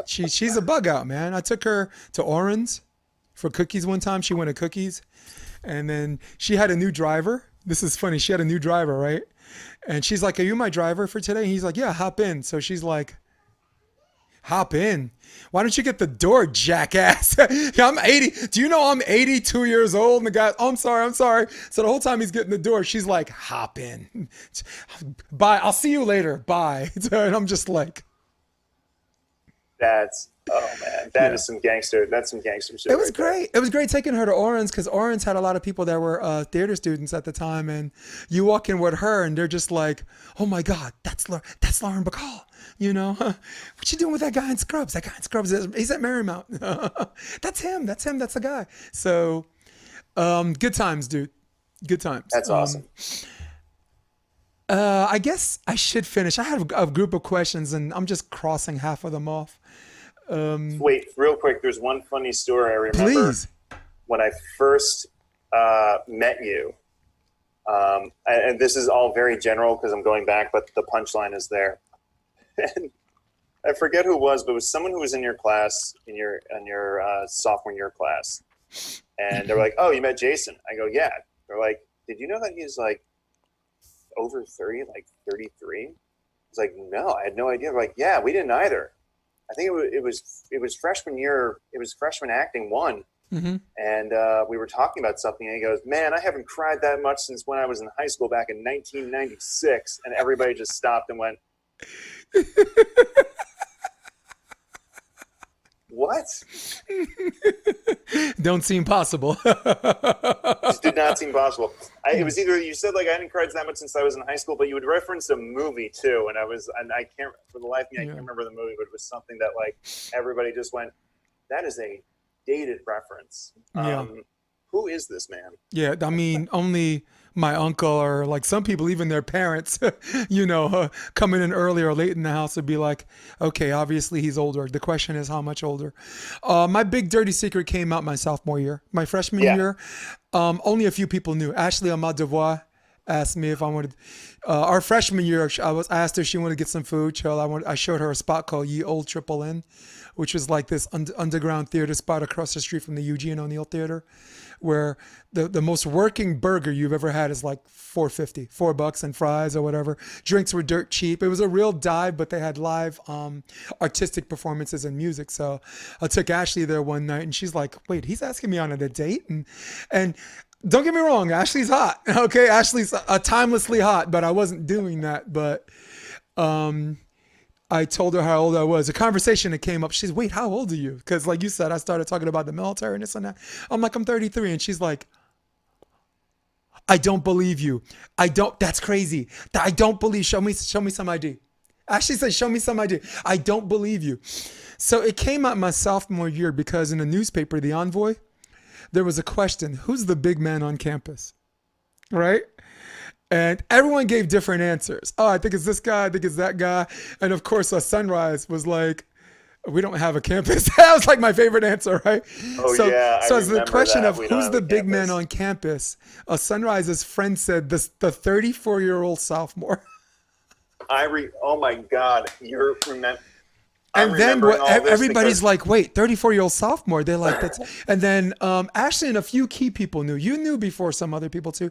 A: She's a bug out, man. I took her to Oran's for cookies one time. She wanted cookies. And then she had a new driver. This is funny. She had a new driver, right? And she's like, "Are you my driver for today?" And he's like, "Yeah, hop in." So she's like, "Hop in? Why don't you get the door, jackass?" I'm 80. Do you know I'm 82 years old? And the guy, "Oh, I'm sorry. So the whole time he's getting the door, she's like, "Hop in. Bye. I'll see you later. Bye." And I'm just like,
B: That is some gangster. That's some gangster shit.
A: it was great. It was great taking her to Orange because Orange had a lot of people that were theater students at the time, and you walk in with her, and they're just like, "Oh my God, that's Lauren Bacall." You know, what you doing with that guy in Scrubs? That guy in Scrubs, he's at Marymount. That's him. That's the guy. So, good times, dude. Good times.
B: That's awesome.
A: I guess I should finish. I have a group of questions, and I'm just crossing half of them off.
B: Wait, real quick. There's one funny story I remember.
A: Please.
B: When I first met you. And this is all very general because I'm going back, but the punchline is there. And I forget who it was, but it was someone who was in your class, in your sophomore year class. And they were like, "Oh, you met Jason?" I go, "Yeah." They're like, "Did you know that he's like over 30, like 33?" I was like, "No, I had no idea." They're like, "Yeah, we didn't either." I think it was freshman year. It was freshman acting 1.
A: Mm-hmm.
B: And we were talking about something, and he goes, "Man, I haven't cried that much since when I was in high school back in 1996." And everybody just stopped and went, "What?"
A: Don't seem possible.
B: Just did not seem possible. It was either you said like I hadn't cried that much since I was in high school, but you would reference a movie too, and I can't for the life of me I can't remember the movie, but it was something that like everybody just went, "That is a dated reference."
A: Yeah.
B: Who is this man?
A: Yeah, I mean, only my uncle or like some people, even their parents, coming in early or late in the house would be like, "Okay, obviously he's older. The question is how much older." My big dirty secret came out my sophomore year. My freshman year, only a few people knew. Ashley on my devoir asked me if I wanted. Our freshman year, I asked her if she wanted to get some food. I showed her a spot called Ye Old Triple N, which was like this underground theater spot across the street from the Eugene O'Neill Theater, where the most working burger you've ever had is like $4 and fries or whatever. Drinks were dirt cheap. It was a real dive, but they had live artistic performances and music. So I took Ashley there one night, and she's like, "Wait, he's asking me on a date?" And don't get me wrong, Ashley's hot. Okay, Ashley's timelessly hot, but I wasn't doing that. But I told her how old I was. A conversation that came up, she's, "Wait, how old are you?" Because like you said, I started talking about the military and this and that. I'm like, "I'm 33. And she's like, "I don't believe you. That's crazy. I don't believe, show me some ID." Ashley said, "Show me some ID. I don't believe you." So it came out my sophomore year because in the newspaper, The Envoy, there was a question, who's the big man on campus? Right? And everyone gave different answers. "Oh, I think it's this guy. I think it's that guy." And of course, Sunrise was like, "We don't have a campus." That was like my favorite answer, right?
B: Oh,
A: so,
B: yeah.
A: So it's the question
B: that.
A: of who's the big man on campus. Sunrise's friend said the 34-year-old sophomore.
B: Oh my God, you're remember.
A: And then everybody's like, "Wait, 34-year-old sophomore." They're like, "That's." And then Ashley and a few key people knew. You knew before some other people too.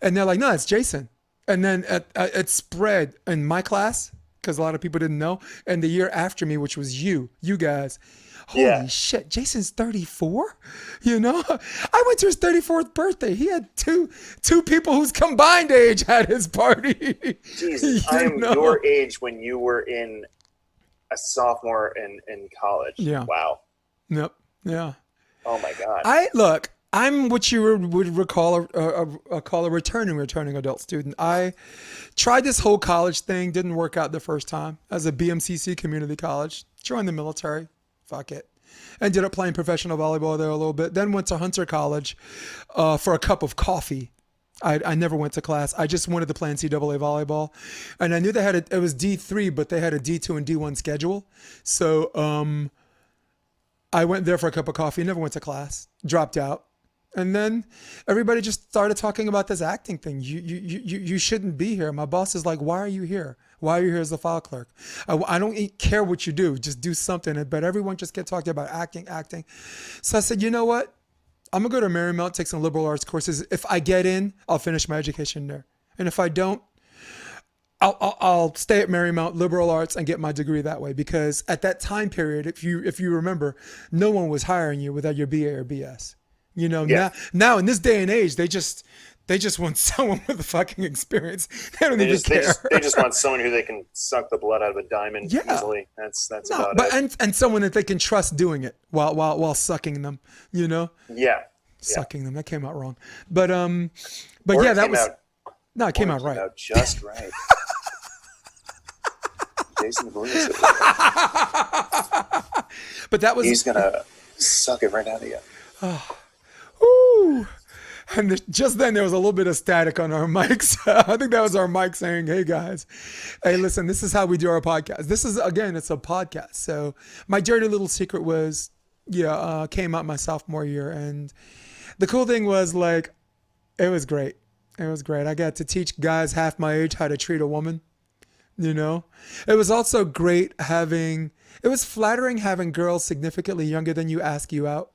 A: And they're like, "No, it's Jason." And then it spread in my class because a lot of people didn't know. And the year after me, which was you guys. Holy shit, Jason's 34? I went to his 34th birthday. He had two people whose combined age had his party.
B: Jesus, I am your age when you were in a sophomore in college.
A: Yeah.
B: Wow.
A: Yep. Yeah.
B: Oh my God.
A: I'm what you would call a returning adult student. I tried this whole college thing, didn't work out the first time. As a BMCC community college, joined the military, fuck it. Ended up playing professional volleyball there a little bit. Then went to Hunter College for a cup of coffee. I never went to class. I just wanted to play NCAA volleyball. And I knew they had it was D3, but they had a D2 and D1 schedule. So I went there for a cup of coffee, never went to class, dropped out. And then everybody just started talking about this acting thing. You shouldn't be here. My boss is like, why are you here? Why are you here as a file clerk? I don't care what you do. Just do something. But everyone just kept talking about acting. So I said, you know what? I'm going to go to Marymount, take some liberal arts courses. If I get in, I'll finish my education there. And if I don't, I'll stay at Marymount liberal arts and get my degree that way. Because at that time period, if you remember, no one was hiring you without your BA or BS. You know, now in this day and age, they just want someone with a fucking experience. They don't even care.
B: They just want someone who they can suck the blood out of a diamond easily. That's about it.
A: And someone that they can trust doing it while sucking them. You know.
B: Yeah.
A: Sucking them. That came out wrong. But
B: Or
A: yeah, that
B: came
A: was
B: out,
A: no, it came out right.
B: Out just right. Jason believes it.
A: But that was.
B: He's gonna suck it right out of you.
A: Ooh. And just then there was a little bit of static on our mics. I think that was our mic saying, hey guys, hey, listen, this is how we do our podcast. This is, again, it's a podcast. So my dirty little secret was, came out my sophomore year. And the cool thing was, like, it was great. It was great. I got to teach guys half my age how to treat a woman. You know, it was also great it was flattering having girls significantly younger than you ask you out.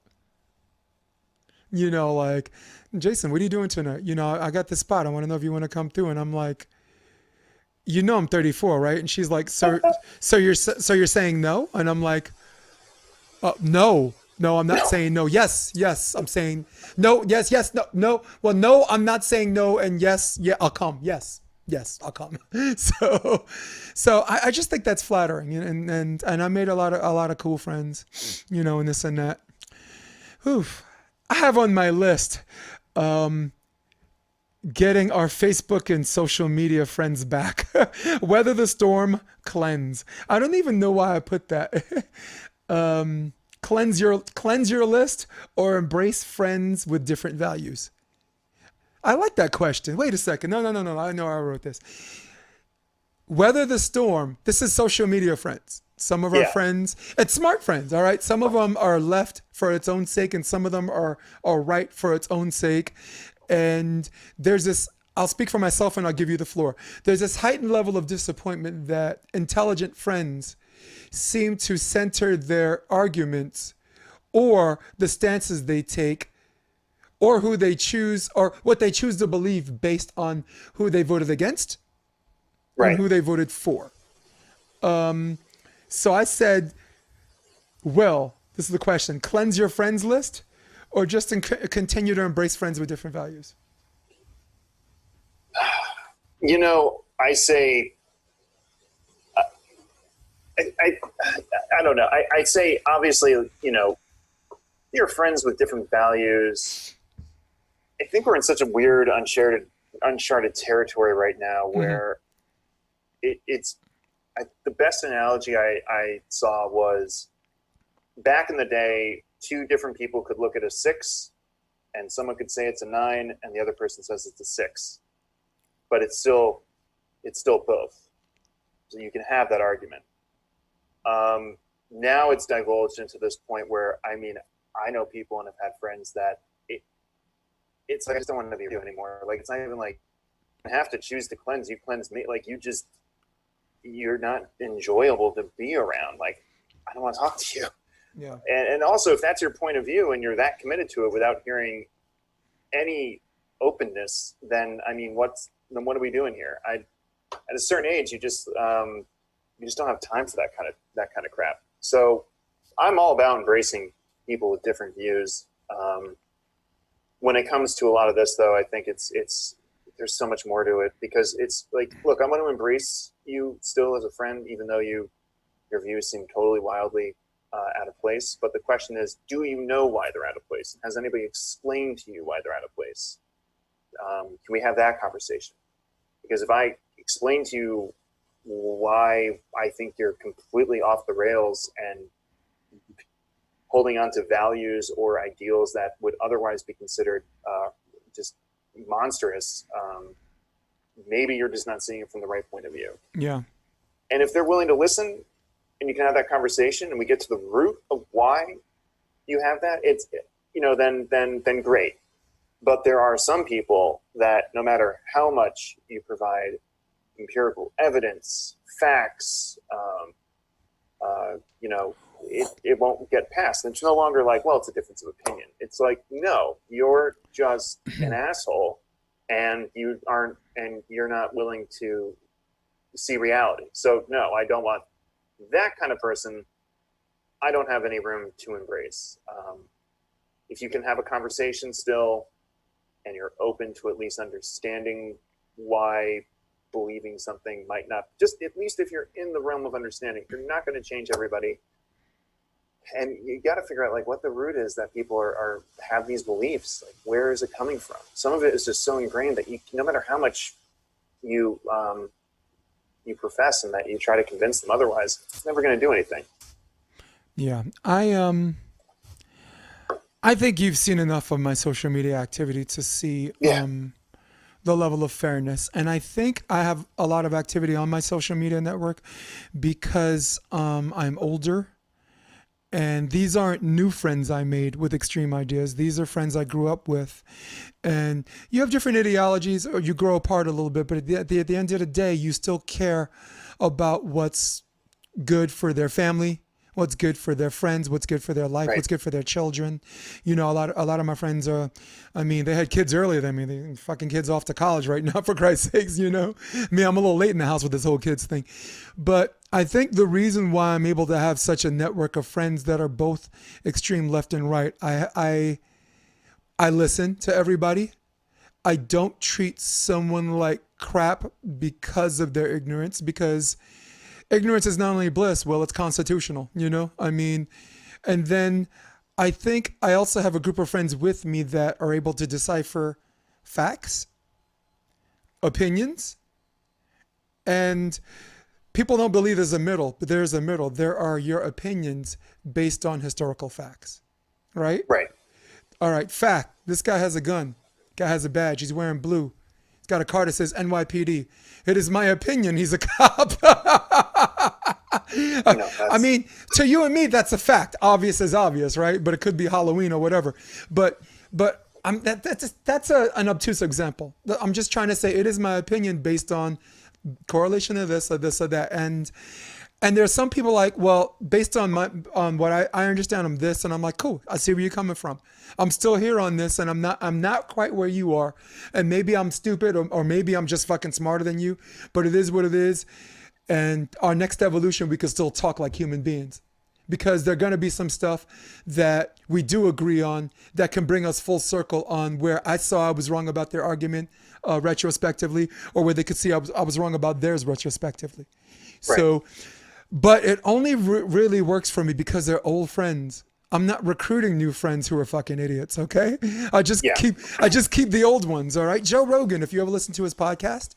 A: You know, like, Jason, what are you doing tonight? You know, I got this spot. I want to know if you want to come through. And I'm like, you know, I'm 34, right? And she's like, so you're saying no? And I'm like, no, I'm not saying no. Yes, I'm saying no. Yes, no. Well, no, I'm not saying no. And yes, I'll come. Yes, I'll come. So I just think that's flattering, and I made a lot of cool friends, you know, and this and that. Oof. I have on my list getting our Facebook and social media friends back. Weather the storm, cleanse. I don't even know why I put that. Cleanse your list or embrace friends with different values. I like that question. Wait a second. No. I know I wrote this. Weather the storm. This is social media friends. Some of our friends, it's smart friends, all right? Some of them are left for its own sake, and some of them are right for its own sake. And there's this, I'll speak for myself and I'll give you the floor. There's this heightened level of disappointment that intelligent friends seem to center their arguments or the stances they take or who they choose or what they choose to believe based on who they voted against and who they voted for. So I said, well, this is the question, cleanse your friends list or just continue to embrace friends with different values?
B: You know, I say, I don't know. I say, obviously, you know, you're friends with different values. I think we're in such a weird, uncharted territory right now where it's the best analogy I saw was back in the day, two different people could look at a 6 and someone could say it's a 9 and the other person says it's a 6, but it's still both. So you can have that argument. Now it's divulged into this point where, I mean, I know people and have had friends that it's like, I just don't want to be with you anymore. Like, it's not even like I have to choose to cleanse. You cleanse me. Like, you're not enjoyable to be around. Like, I don't want to talk to you.
A: Yeah.
B: And also, if that's your point of view and you're that committed to it without hearing any openness, then I mean, what are we doing here? At a certain age, you just don't have time for that kind of crap. So I'm all about embracing people with different views. When it comes to a lot of this, though, I think it's there's so much more to it, because it's like, look, I want to embrace you still as a friend, even though your views seem totally wildly out of place. But the question is, do you know why they're out of place? Has anybody explained to you why they're out of place? Can we have that conversation? Because if I explain to you why I think you're completely off the rails and holding on to values or ideals that would otherwise be considered just monstrous, maybe you're just not seeing it from the right point of view.
A: Yeah.
B: And if they're willing to listen and you can have that conversation and we get to the root of why you have that, it's, then great. But there are some people that no matter how much you provide empirical evidence, facts, it won't get passed. And it's no longer like, well, it's a difference of opinion. It's like, no, you're just an asshole, and you're not willing to see reality. So no, I don't want that kind of person. I don't have any room to embrace. If you can have a conversation still, and you're open to at least understanding why believing something might not, just at least if you're in the realm of understanding, you're not going to change everybody. And you got to figure out like what the root is that people have these beliefs. Like, where is it coming from? Some of it is just so ingrained that no matter how much you profess and that you try to convince them otherwise, it's never going to do anything.
A: Yeah, I think you've seen enough of my social media activity to see the level of fairness. And I think I have a lot of activity on my social media network because I'm older. And these aren't new friends I made with extreme ideas. These are friends I grew up with. And you have different ideologies, or you grow apart a little bit, but at the end of the day, you still care about what's good for their family, what's good for their friends, what's good for their life,
B: Right.
A: what's good for their children. A lot of my friends they had kids earlier than me. They fucking kids off to college right now, for Christ's sakes, Me, I'm a little late in the house with this whole kids thing. But I think the reason why I'm able to have such a network of friends that are both extreme left and right, I listen to everybody. I don't treat someone like crap because of their ignorance, because ignorance is not only bliss, well, it's constitutional, And then I think I also have a group of friends with me that are able to decipher facts, opinions, and people don't believe there's a middle, but there's a middle. There are your opinions based on historical facts, right?
B: Right.
A: All right, fact. This guy has a gun. Guy has a badge. He's wearing blue. He's got a card that says NYPD. It is my opinion he's a cop. I mean, to you and me, that's a fact. Obvious is obvious, right? But it could be Halloween or whatever. But that's an obtuse example. I'm just trying to say it is my opinion based on correlation of this or this or that. And there's some people like, well, based on what I understand, I'm this, and I'm like, cool, I see where you're coming from. I'm still here on this, and I'm not quite where you are, and maybe I'm stupid, or maybe I'm just fucking smarter than you, but it is what it is. And our next evolution, we can still talk like human beings, because there's going to be some stuff that we do agree on that can bring us full circle on where I saw I was wrong about their argument retrospectively, or where they could see I was wrong about theirs retrospectively.
B: Right.
A: So, but it only really works for me because they're old friends. I'm not recruiting new friends who are fucking idiots, okay? I just keep the old ones, all right? Joe Rogan, if you ever listen to his podcast,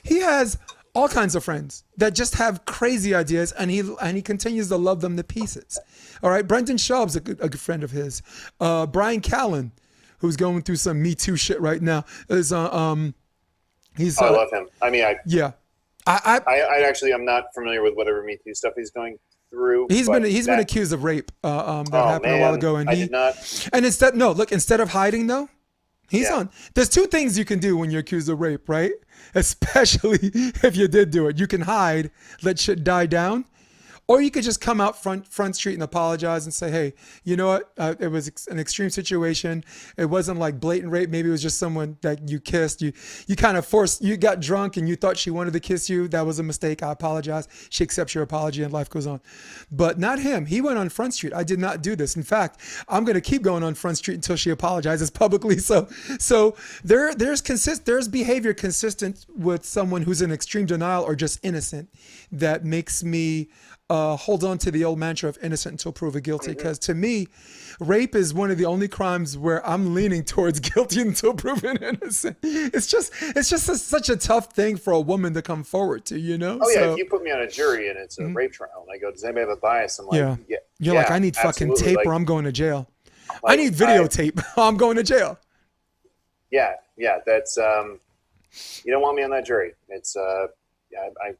A: he has all kinds of friends that just have crazy ideas, and he continues to love them to pieces. All right, Brendan Schaub's a good friend of his. Brian Callen, who's going through some Me Too shit right now, is
B: I love him. I mean, I actually am not familiar with whatever Me Too stuff he's going through.
A: He's been accused of rape. That happened a while ago, and
B: I did not.
A: And instead of hiding though, he's on. There's two things you can do when you're accused of rape, right? Especially if you did do it. You can hide, let shit die down, or you could just come out front street and apologize and say, hey, you know what? It was an extreme situation. It wasn't like blatant rape. Maybe it was just someone that you kissed. You kind of you got drunk and you thought she wanted to kiss you. That was a mistake. I apologize. She accepts your apology and life goes on. But not him. He went on Front Street. I did not do this. In fact, I'm going to keep going on Front Street until she apologizes publicly. So there's behavior consistent with someone who's in extreme denial or just innocent that makes me hold on to the old mantra of innocent until proven guilty. Because to me, rape is one of the only crimes where I'm leaning towards guilty until proven innocent. It's just such a tough thing for a woman to come forward to,
B: Oh yeah, if you put me on a jury and it's a rape trial, and I go, does anybody have a bias? I'm like,
A: You're like, I need fucking tape,
B: like,
A: or I'm going to jail. I need videotape. I'm going to jail.
B: Yeah, that's you don't want me on that jury. It's I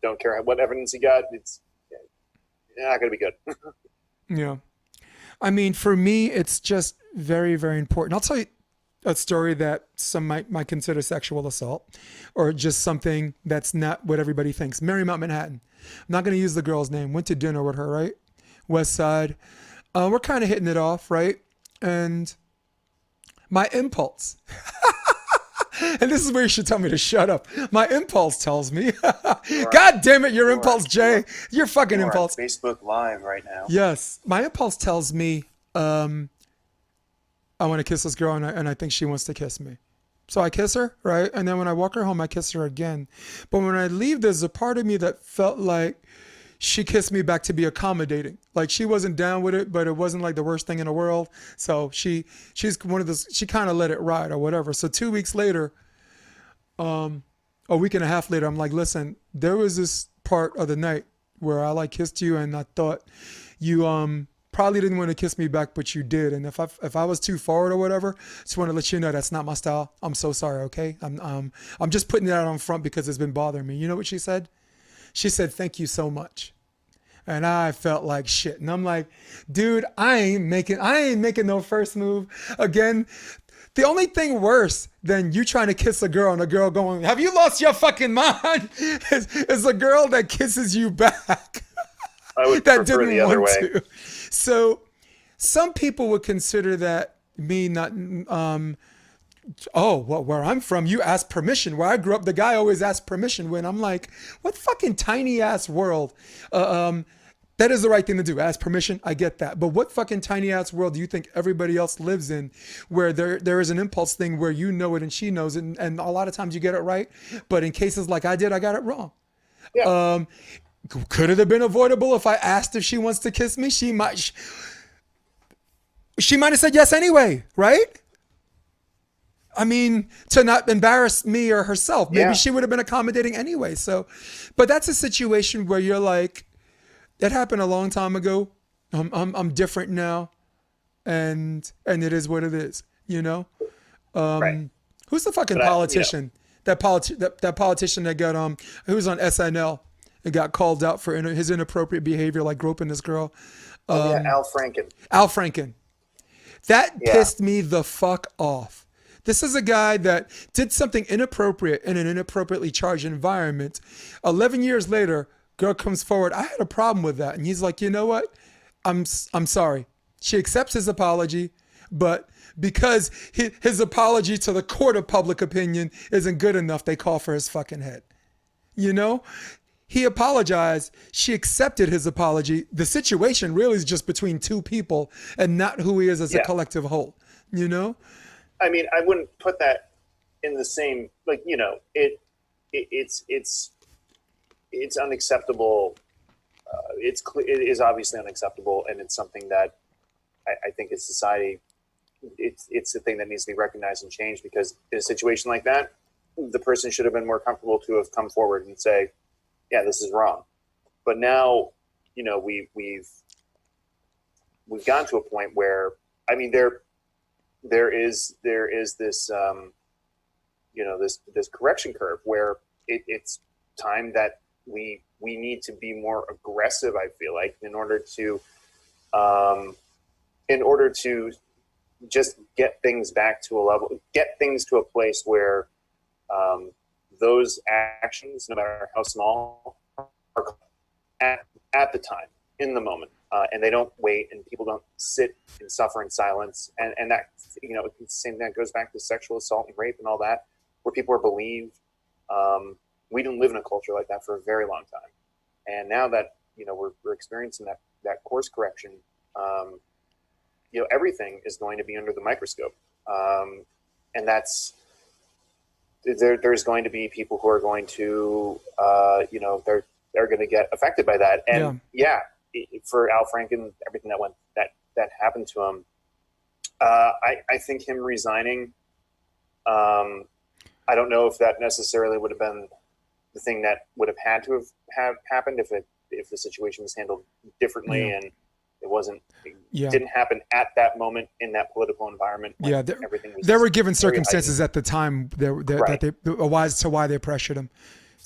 B: don't care what evidence you got. It's not going to be good.
A: Yeah. I mean, for me, it's just very, very important. I'll tell you a story that some might consider sexual assault, or just something that's not what everybody thinks. Marymount Manhattan. I'm not going to use the girl's name. Went to dinner with her, right? West Side. We're kind of hitting it off, right? And my impulse, and this is where you should tell me to shut up. My impulse tells me, God damn it, your impulse, Jay. Your fucking impulse.
B: Facebook Live right now.
A: Yes. My impulse tells me, I want to kiss this girl, and I think she wants to kiss me. So I kiss her, right? And then when I walk her home, I kiss her again. But when I leave, there's a part of me that felt like she kissed me back to be accommodating. Like she wasn't down with it, but it wasn't like the worst thing in the world. So she's one of those, she kind of let it ride or whatever. So 2 weeks later, a week and a half later, I'm like, listen, there was this part of the night where I like kissed you, and I thought you probably didn't want to kiss me back, but you did. And if I was too forward or whatever, just want to let you know that's not my style. I'm so sorry. Okay. I'm just putting that on front because it's been bothering me. You know what she said? She said, thank you so much. And I felt like shit. And I'm like, dude, I ain't making no first move again. The only thing worse than you trying to kiss a girl and a girl going, have you lost your fucking mind? is a girl that kisses you back.
B: I would
A: that
B: prefer
A: didn't
B: the other
A: want
B: way.
A: to. So some people would consider that me not, where I'm from, you ask permission. Where I grew up, the guy always asked permission when I'm like, what fucking tiny ass world? That is the right thing to do. Ask permission. I get that. But what fucking tiny ass world do you think everybody else lives in where there is an impulse thing where you know it and she knows it, and a lot of times you get it right. But in cases like I did, I got it wrong.
B: Yeah.
A: Could it have been avoidable if I asked if she wants to kiss me? She might have said yes anyway, right? I mean, to not embarrass me or herself. Maybe she would have been accommodating anyway. So, but that's a situation where you're like, that happened a long time ago. I'm different now, and it is what it is. You know.
B: Right.
A: Who's the fucking politician? That politician that got who was on SNL and got called out for his inappropriate behavior, like groping this girl.
B: Al Franken.
A: Al Franken. That pissed me the fuck off. This is a guy that did something inappropriate in an inappropriately charged environment. 11 years later, girl comes forward. I had a problem with that. And he's like, you know what? I'm sorry. She accepts his apology, but because his apology to the court of public opinion isn't good enough, they call for his fucking head. You know? He apologized. She accepted his apology. The situation really is just between two people and not who he is as a collective whole. You know?
B: I mean, I wouldn't put that in the same, like, you know, it's unacceptable. It is obviously unacceptable, and it's something that I think as society, it's a thing that needs to be recognized and changed, because in a situation like that, the person should have been more comfortable to have come forward and say, yeah, this is wrong. But now, you know, we've gotten to a point where, I mean, there is this you know, this correction curve where it's time that we need to be more aggressive, I feel like, in order to just get things back to a level, get things to a place where those actions, no matter how small, are at the time, in the moment, and they don't wait, and people don't sit and suffer in silence, and that, you know, the same thing goes back to sexual assault and rape and all that, where people are believed. We didn't live in a culture like that for a very long time, and now that, you know, we're experiencing that course correction, you know, everything is going to be under the microscope, and that's. There's going to be people who are going to, you know, they're going to get affected by that. And for Al Franken, everything that happened to him, I think him resigning, I don't know if that necessarily would have been the thing that would have had to have happened if the situation was handled differently and it didn't happen at that moment in that political environment.
A: There were given circumstances at the time that why they pressured him.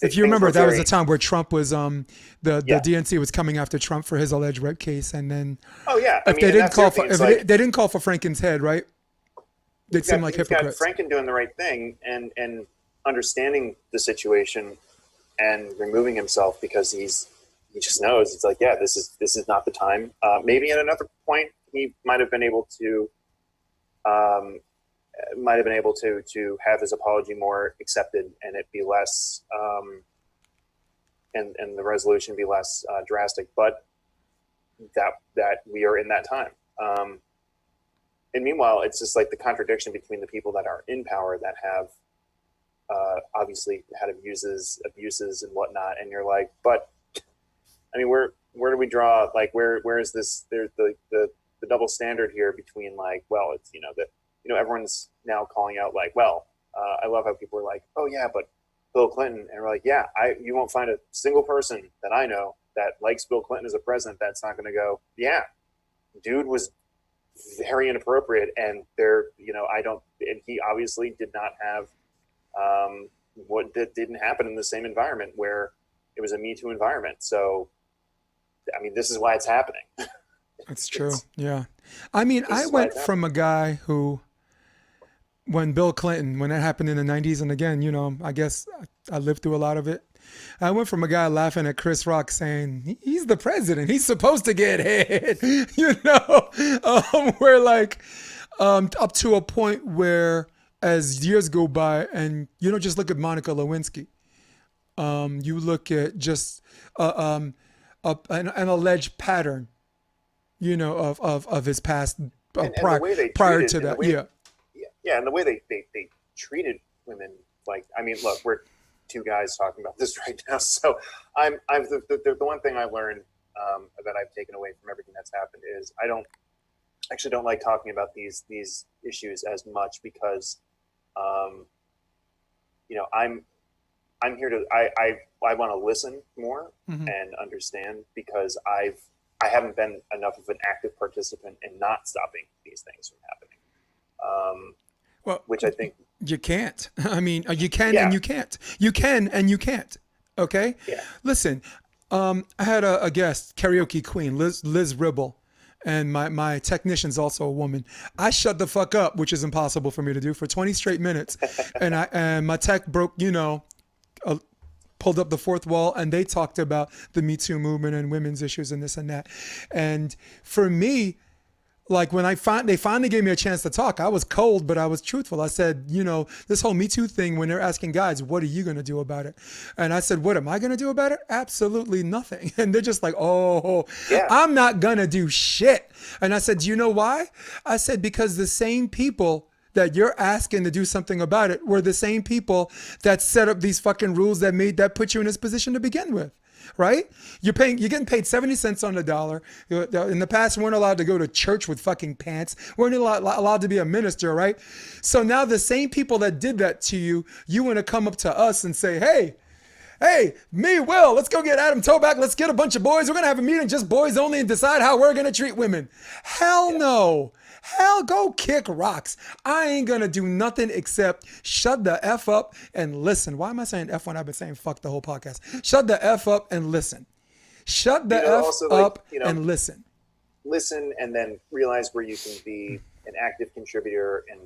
A: If you remember, that was the time where Trump was the
B: Yeah.
A: DNC was coming after Trump for his alleged rape case, and then
B: Oh yeah,
A: if they didn't call for they didn't call for Franken's head, right? They'd seem like
B: You've got
A: hypocrites.
B: Franken doing the right thing and understanding the situation and removing himself because he just knows it's like, yeah, this is not the time. Maybe at another point he might have been able to have his apology more accepted and it be less and the resolution be less drastic. But that we are in that time. And meanwhile, it's just like the contradiction between the people that are in power that have obviously had abuses and whatnot. And you're like, but I mean, where do we draw? Like, where is this? There's the double standard here between like, well, it's everyone's now calling out like, well, I love how people are like, oh yeah, but Bill Clinton, and we're like, yeah, you won't find a single person that I know that likes Bill Clinton as a president that's not going to go, yeah, dude was very inappropriate, and and he obviously did not have what didn't happen in the same environment where it was a Me Too environment. So, I mean, this is why it's happening.
A: It's true. Yeah. I mean, I went from a guy who, when that happened in the 90s, and again, I guess I lived through a lot of it. I went from a guy laughing at Chris Rock saying, he's the president, he's supposed to get head, where like, up to a point where as years go by and you don't just look at Monica Lewinsky, you look at just an alleged pattern, of his past prior to that.
B: Yeah, and the way they treated women, like, I mean, look, we're two guys talking about this right now. So I'm the one thing I learned that I've taken away from everything that's happened is I don't like talking about these issues as much because, I'm here to I want to listen more and understand because I haven't been enough of an active participant in not stopping these things from happening. Which I think
A: you can't. I mean, you can and you can't. You can and you can't. Okay.
B: Yeah.
A: Listen, I had a guest, karaoke queen, Liz Ribble, and my technician's also a woman. I shut the fuck up, which is impossible for me to do, for 20 straight minutes, and my tech broke, pulled up the fourth wall, and they talked about the Me Too movement and women's issues and this and that. And for me, like when they finally gave me a chance to talk, I was cold, but I was truthful. I said, this whole Me Too thing, when they're asking guys, what are you going to do about it? And I said, what am I going to do about it? Absolutely nothing. And they're just like, oh, yeah. I'm not going to do shit. And I said, do you know why? I said, because the same people that you're asking to do something about it were the same people that set up these fucking rules that put you in this position to begin with. Right? You're getting paid 70 cents on the dollar. In the past, we weren't allowed to go to church with fucking pants. We weren't allowed to be a minister, right? So now the same people that did that to you, you want to come up to us and say, hey, me, Will, let's go get Adam Toback. Let's get a bunch of boys. We're going to have a meeting, just boys only, and decide how we're going to treat women. Hell no. Hell, go kick rocks. I ain't going to do nothing except shut the F up and listen. Why am I saying F when I've been saying fuck the whole podcast? Shut the F up and listen. Shut the F up and listen.
B: Listen and then realize where you can be an active contributor and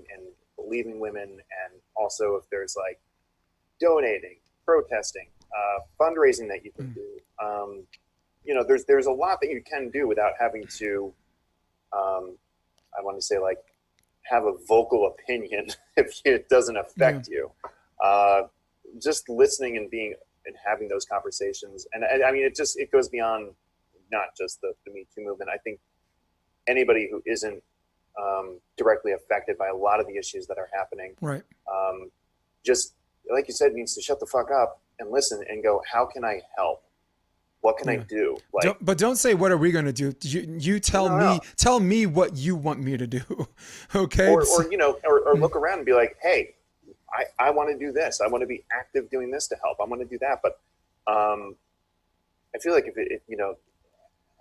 B: believing women. And also if there's like donating, protesting, fundraising that you can do. There's a lot that you can do without having to I want to say like have a vocal opinion if it doesn't affect you. Just listening and having those conversations. And I mean, it goes beyond not just the Me Too movement. I think anybody who isn't directly affected by a lot of the issues that are happening,
A: right?
B: Just like you said, needs to shut the fuck up and listen and go, how can I help? What can I do? Like,
A: but don't say, what are we going to do? You tell me, tell me what you want me to do. Okay.
B: Or look around and be like, hey, I want to do this. I want to be active doing this to help. I want to do that. But I feel like if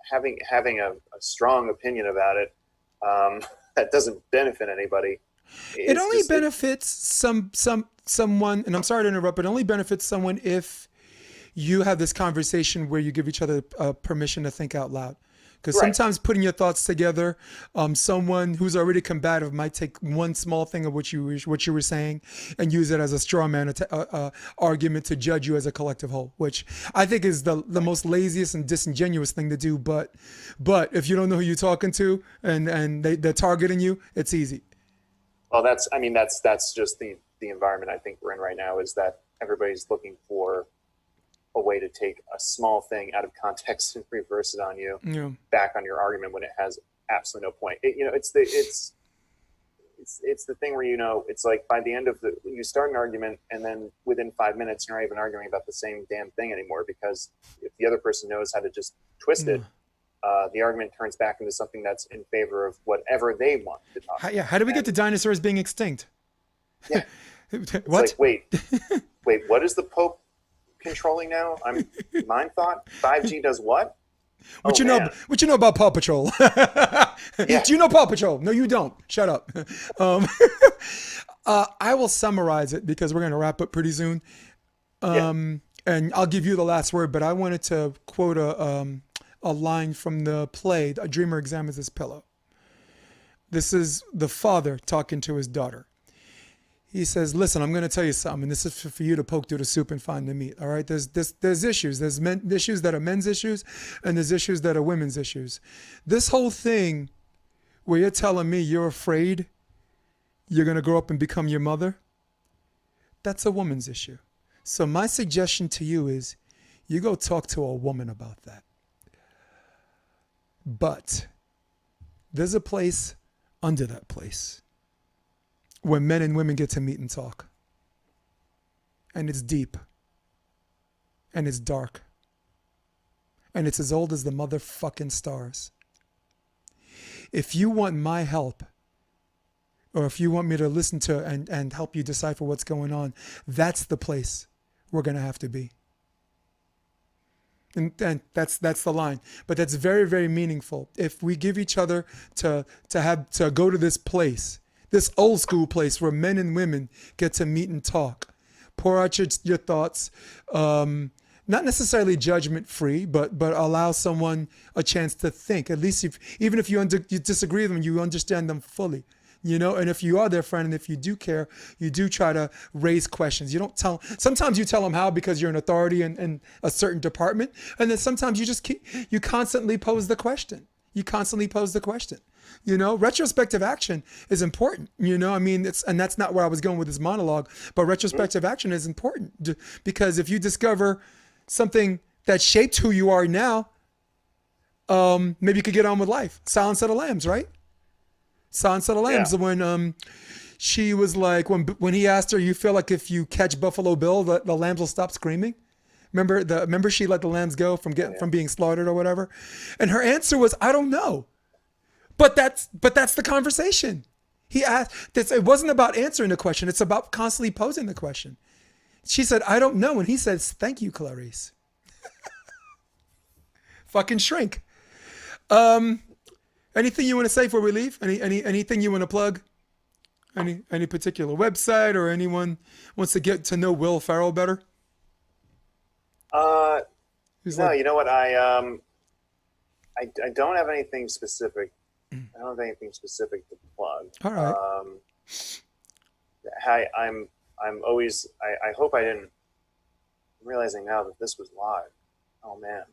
B: having a strong opinion about it, that doesn't benefit anybody.
A: It only benefits someone, and I'm sorry to interrupt, but it only benefits someone if you have this conversation where you give each other permission to think out loud. Because
B: Right.
A: sometimes putting your thoughts together, someone who's already combative might take one small thing of what you were saying and use it as a straw man argument to judge you as a collective whole, which I think is the most laziest and disingenuous thing to do. But if you don't know who you're talking to and they're targeting you, it's easy.
B: Well, that's just the environment I think we're in right now, is that everybody's looking for a way to take a small thing out of context and reverse it on you, back on your argument when it has absolutely no point. It's the thing where, it's like by the end of you start an argument and then within 5 minutes, you're not even arguing about the same damn thing anymore, because if the other person knows how to just twist it, the argument turns back into something that's in favor of whatever they want to talk about.
A: How do we get to dinosaurs being extinct?
B: Yeah.
A: What?
B: Like, wait, what is the Pope controlling now? Mine thought 5G does what?
A: What you know about Paw Patrol?
B: Yeah.
A: Do you know Paw Patrol? No, you don't. Shut up. I will summarize it because we're going to wrap up pretty soon. And I'll give you the last word, but I wanted to quote a line from the play, A Dreamer Examines His Pillow. This is the father talking to his daughter. He says, listen, I'm going to tell you something, and this is for you to poke through the soup and find the meat, all right? There's issues. There's issues that are men's issues, and there's issues that are women's issues. This whole thing where you're telling me you're afraid you're going to grow up and become your mother, that's a woman's issue. So my suggestion to you is you go talk to a woman about that. But there's a place under that place where men and women get to meet and talk. And it's deep. And it's dark. And it's as old as the motherfucking stars. If you want my help, or if you want me to listen to and help you decipher what's going on, that's the place we're going to have to be. And that's the line. But that's very, very meaningful. If we give each other to go to this place, this old school place where men and women get to meet and talk, pour out your thoughts, not necessarily judgment free, but allow someone a chance to think. At least even if you disagree with them, you understand them fully. And if you are their friend and if you do care, you do try to raise questions. You don't sometimes you tell them how because you're an authority in a certain department. And then sometimes you constantly pose the question. Retrospective action is important. And that's not where I was going with this monologue, but retrospective action is important because if you discover something that shaped who you are now, maybe you could get on with life. Silence of the Lambs, right? Silence of the Lambs. Yeah. When she was like, when he asked her, you feel like if you catch Buffalo Bill, the lambs will stop screaming? Remember she let the lambs go from being slaughtered or whatever? And her answer was, I don't know. But that's the conversation. He asked this. It wasn't about answering the question. It's about constantly posing the question. She said, I don't know. And he says, thank you, Clarice. Fucking shrink. Anything you want to say before we leave? Anything you want to plug? Any particular website or anyone wants to get to know Will Farrell better?
B: No, you know what? I don't have anything specific. I don't have anything specific to plug.
A: All right.
B: I'm always. I hope I didn't. I'm realizing now that this was live. Oh man.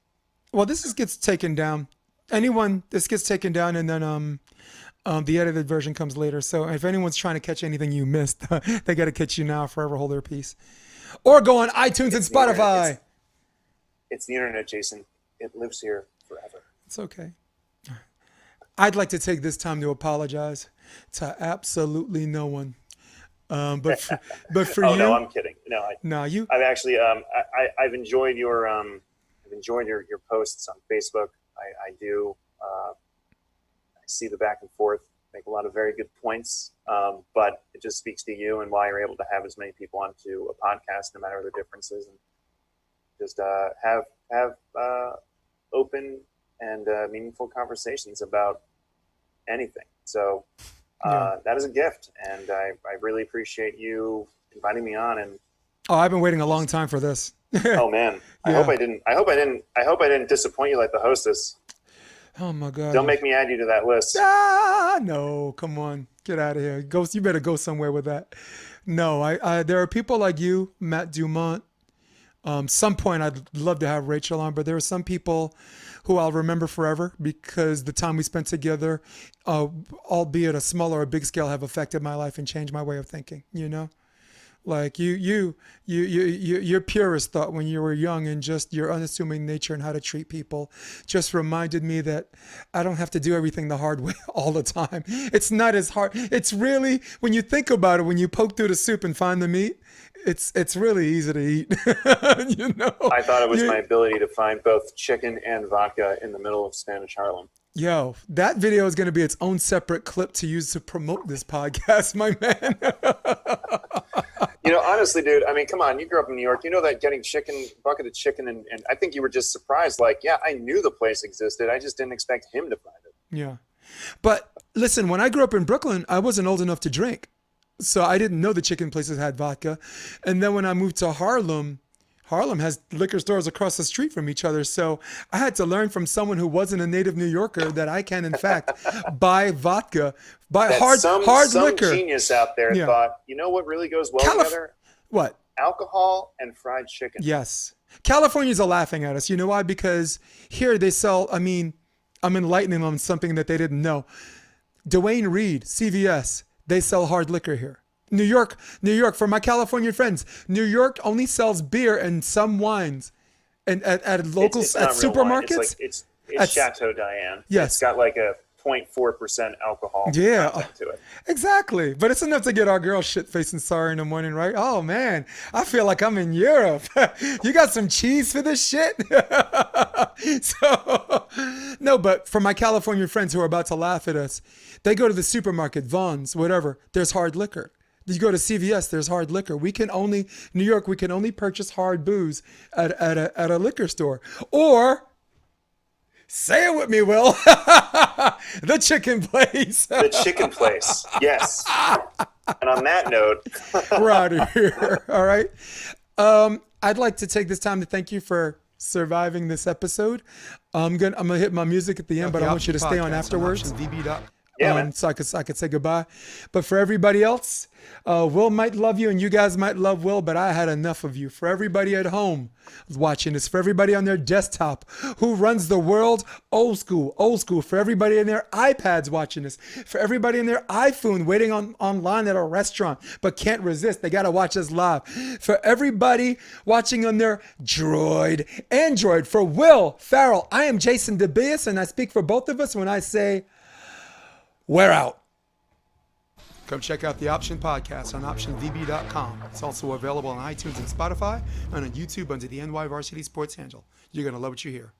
A: Well, this gets taken down. This gets taken down, and then the edited version comes later. So if anyone's trying to catch anything you missed, they got to catch you now. Forever hold their peace, or go on iTunes and Spotify.
B: It's the internet, Jason. It lives here forever.
A: It's okay. I'd like to take this time to apologize to absolutely no one. But for
B: oh,
A: you.
B: No, I'm kidding.
A: You.
B: I've actually I've enjoyed your posts on Facebook. I do. I see the back and forth. Make a lot of very good points. But it just speaks to you and why you're able to have as many people onto a podcast, no matter their differences, and just have open and meaningful conversations about anything. So that is a gift, and I really appreciate you inviting me on. And
A: I've been waiting a long time for this.
B: Oh man, I
A: Yeah.
B: hope I didn't disappoint you like the hostess.
A: Oh my God.
B: Don't make me add you to that list.
A: Ah, no, come on, get out of here. Go, you better go somewhere with that. No, there are people like you, Matt Dumont. Some point I'd love to have Rachel on, but there are some people who I'll remember forever because the time we spent together, albeit a small or a big scale, have affected my life and changed my way of thinking. You know, like your purest thought when you were young and just your unassuming nature and how to treat people just reminded me that I don't have to do everything the hard way all the time. It's not as hard. It's really, when you think about it, when you poke through the soup and find the meat, it's really easy to eat. You know.
B: I thought it was my ability to find both chicken and vodka in the middle of Spanish Harlem.
A: Yo, that video is going to be its own separate clip to use to promote this podcast, my man.
B: You know, honestly, dude, I mean, come on, you grew up in New York. You know that getting bucket of chicken, and I think you were just surprised. Like, yeah, I knew the place existed. I just didn't expect him to find it.
A: Yeah. But listen, when I grew up in Brooklyn, I wasn't old enough to drink. So I didn't know the chicken places had vodka. And then when I moved to Harlem has liquor stores across the street from each other. So I had to learn from someone who wasn't a native New Yorker that I can, in fact, buy vodka, buy hard
B: some
A: liquor.
B: Some genius out there
A: Yeah.
B: thought, you know what really goes well together?
A: What?
B: Alcohol and fried chicken.
A: Yes. Californians are laughing at us. You know why? Because here they sell, I mean, I'm enlightening them on something that they didn't know. Dwayne Reed, CVS, they sell hard liquor here. New York, for my California friends, New York only sells beer and some wines, and at local
B: It's
A: at
B: not real wine.
A: supermarkets.
B: It's
A: at-
B: Chateau Diane.
A: Yes.
B: It's got like a 0.4% alcohol
A: Yeah,
B: content to it.
A: exactly. But it's enough to get our girl shit faced and sorry in the morning, right? Oh man, I feel like I'm in Europe. You got some cheese for this shit? So, no, but for my California friends who are about to laugh at us, they go to the supermarket, Vaughn's, whatever. There's hard liquor. You go to CVS, there's hard liquor. New York, we can only purchase hard booze at a liquor store. Or, say it with me, Will, the chicken place.
B: The chicken place. Yes. And on that note,
A: We're out of here. All right. I'd like to take this time to thank you for surviving this episode. I'm gonna hit my music at the end, but I want you to stay on afterwards.
B: Yeah, man.
A: So I could say goodbye. But for everybody else, Will might love you and you guys might love Will, but I had enough of you. For everybody at home watching this, for everybody on their desktop who runs the world, old school. For everybody in their iPads watching this, for everybody in their iPhone waiting online at a restaurant but can't resist, they gotta watch us live. For everybody watching on their Android, for Will Farrell, I am Jason DeBias, and I speak for both of us when I say, we're out. Come check out the Option Podcast on OptionVB.com. It's also available on iTunes and Spotify and on YouTube under the NY Varsity Sports handle. You're going to love what you hear.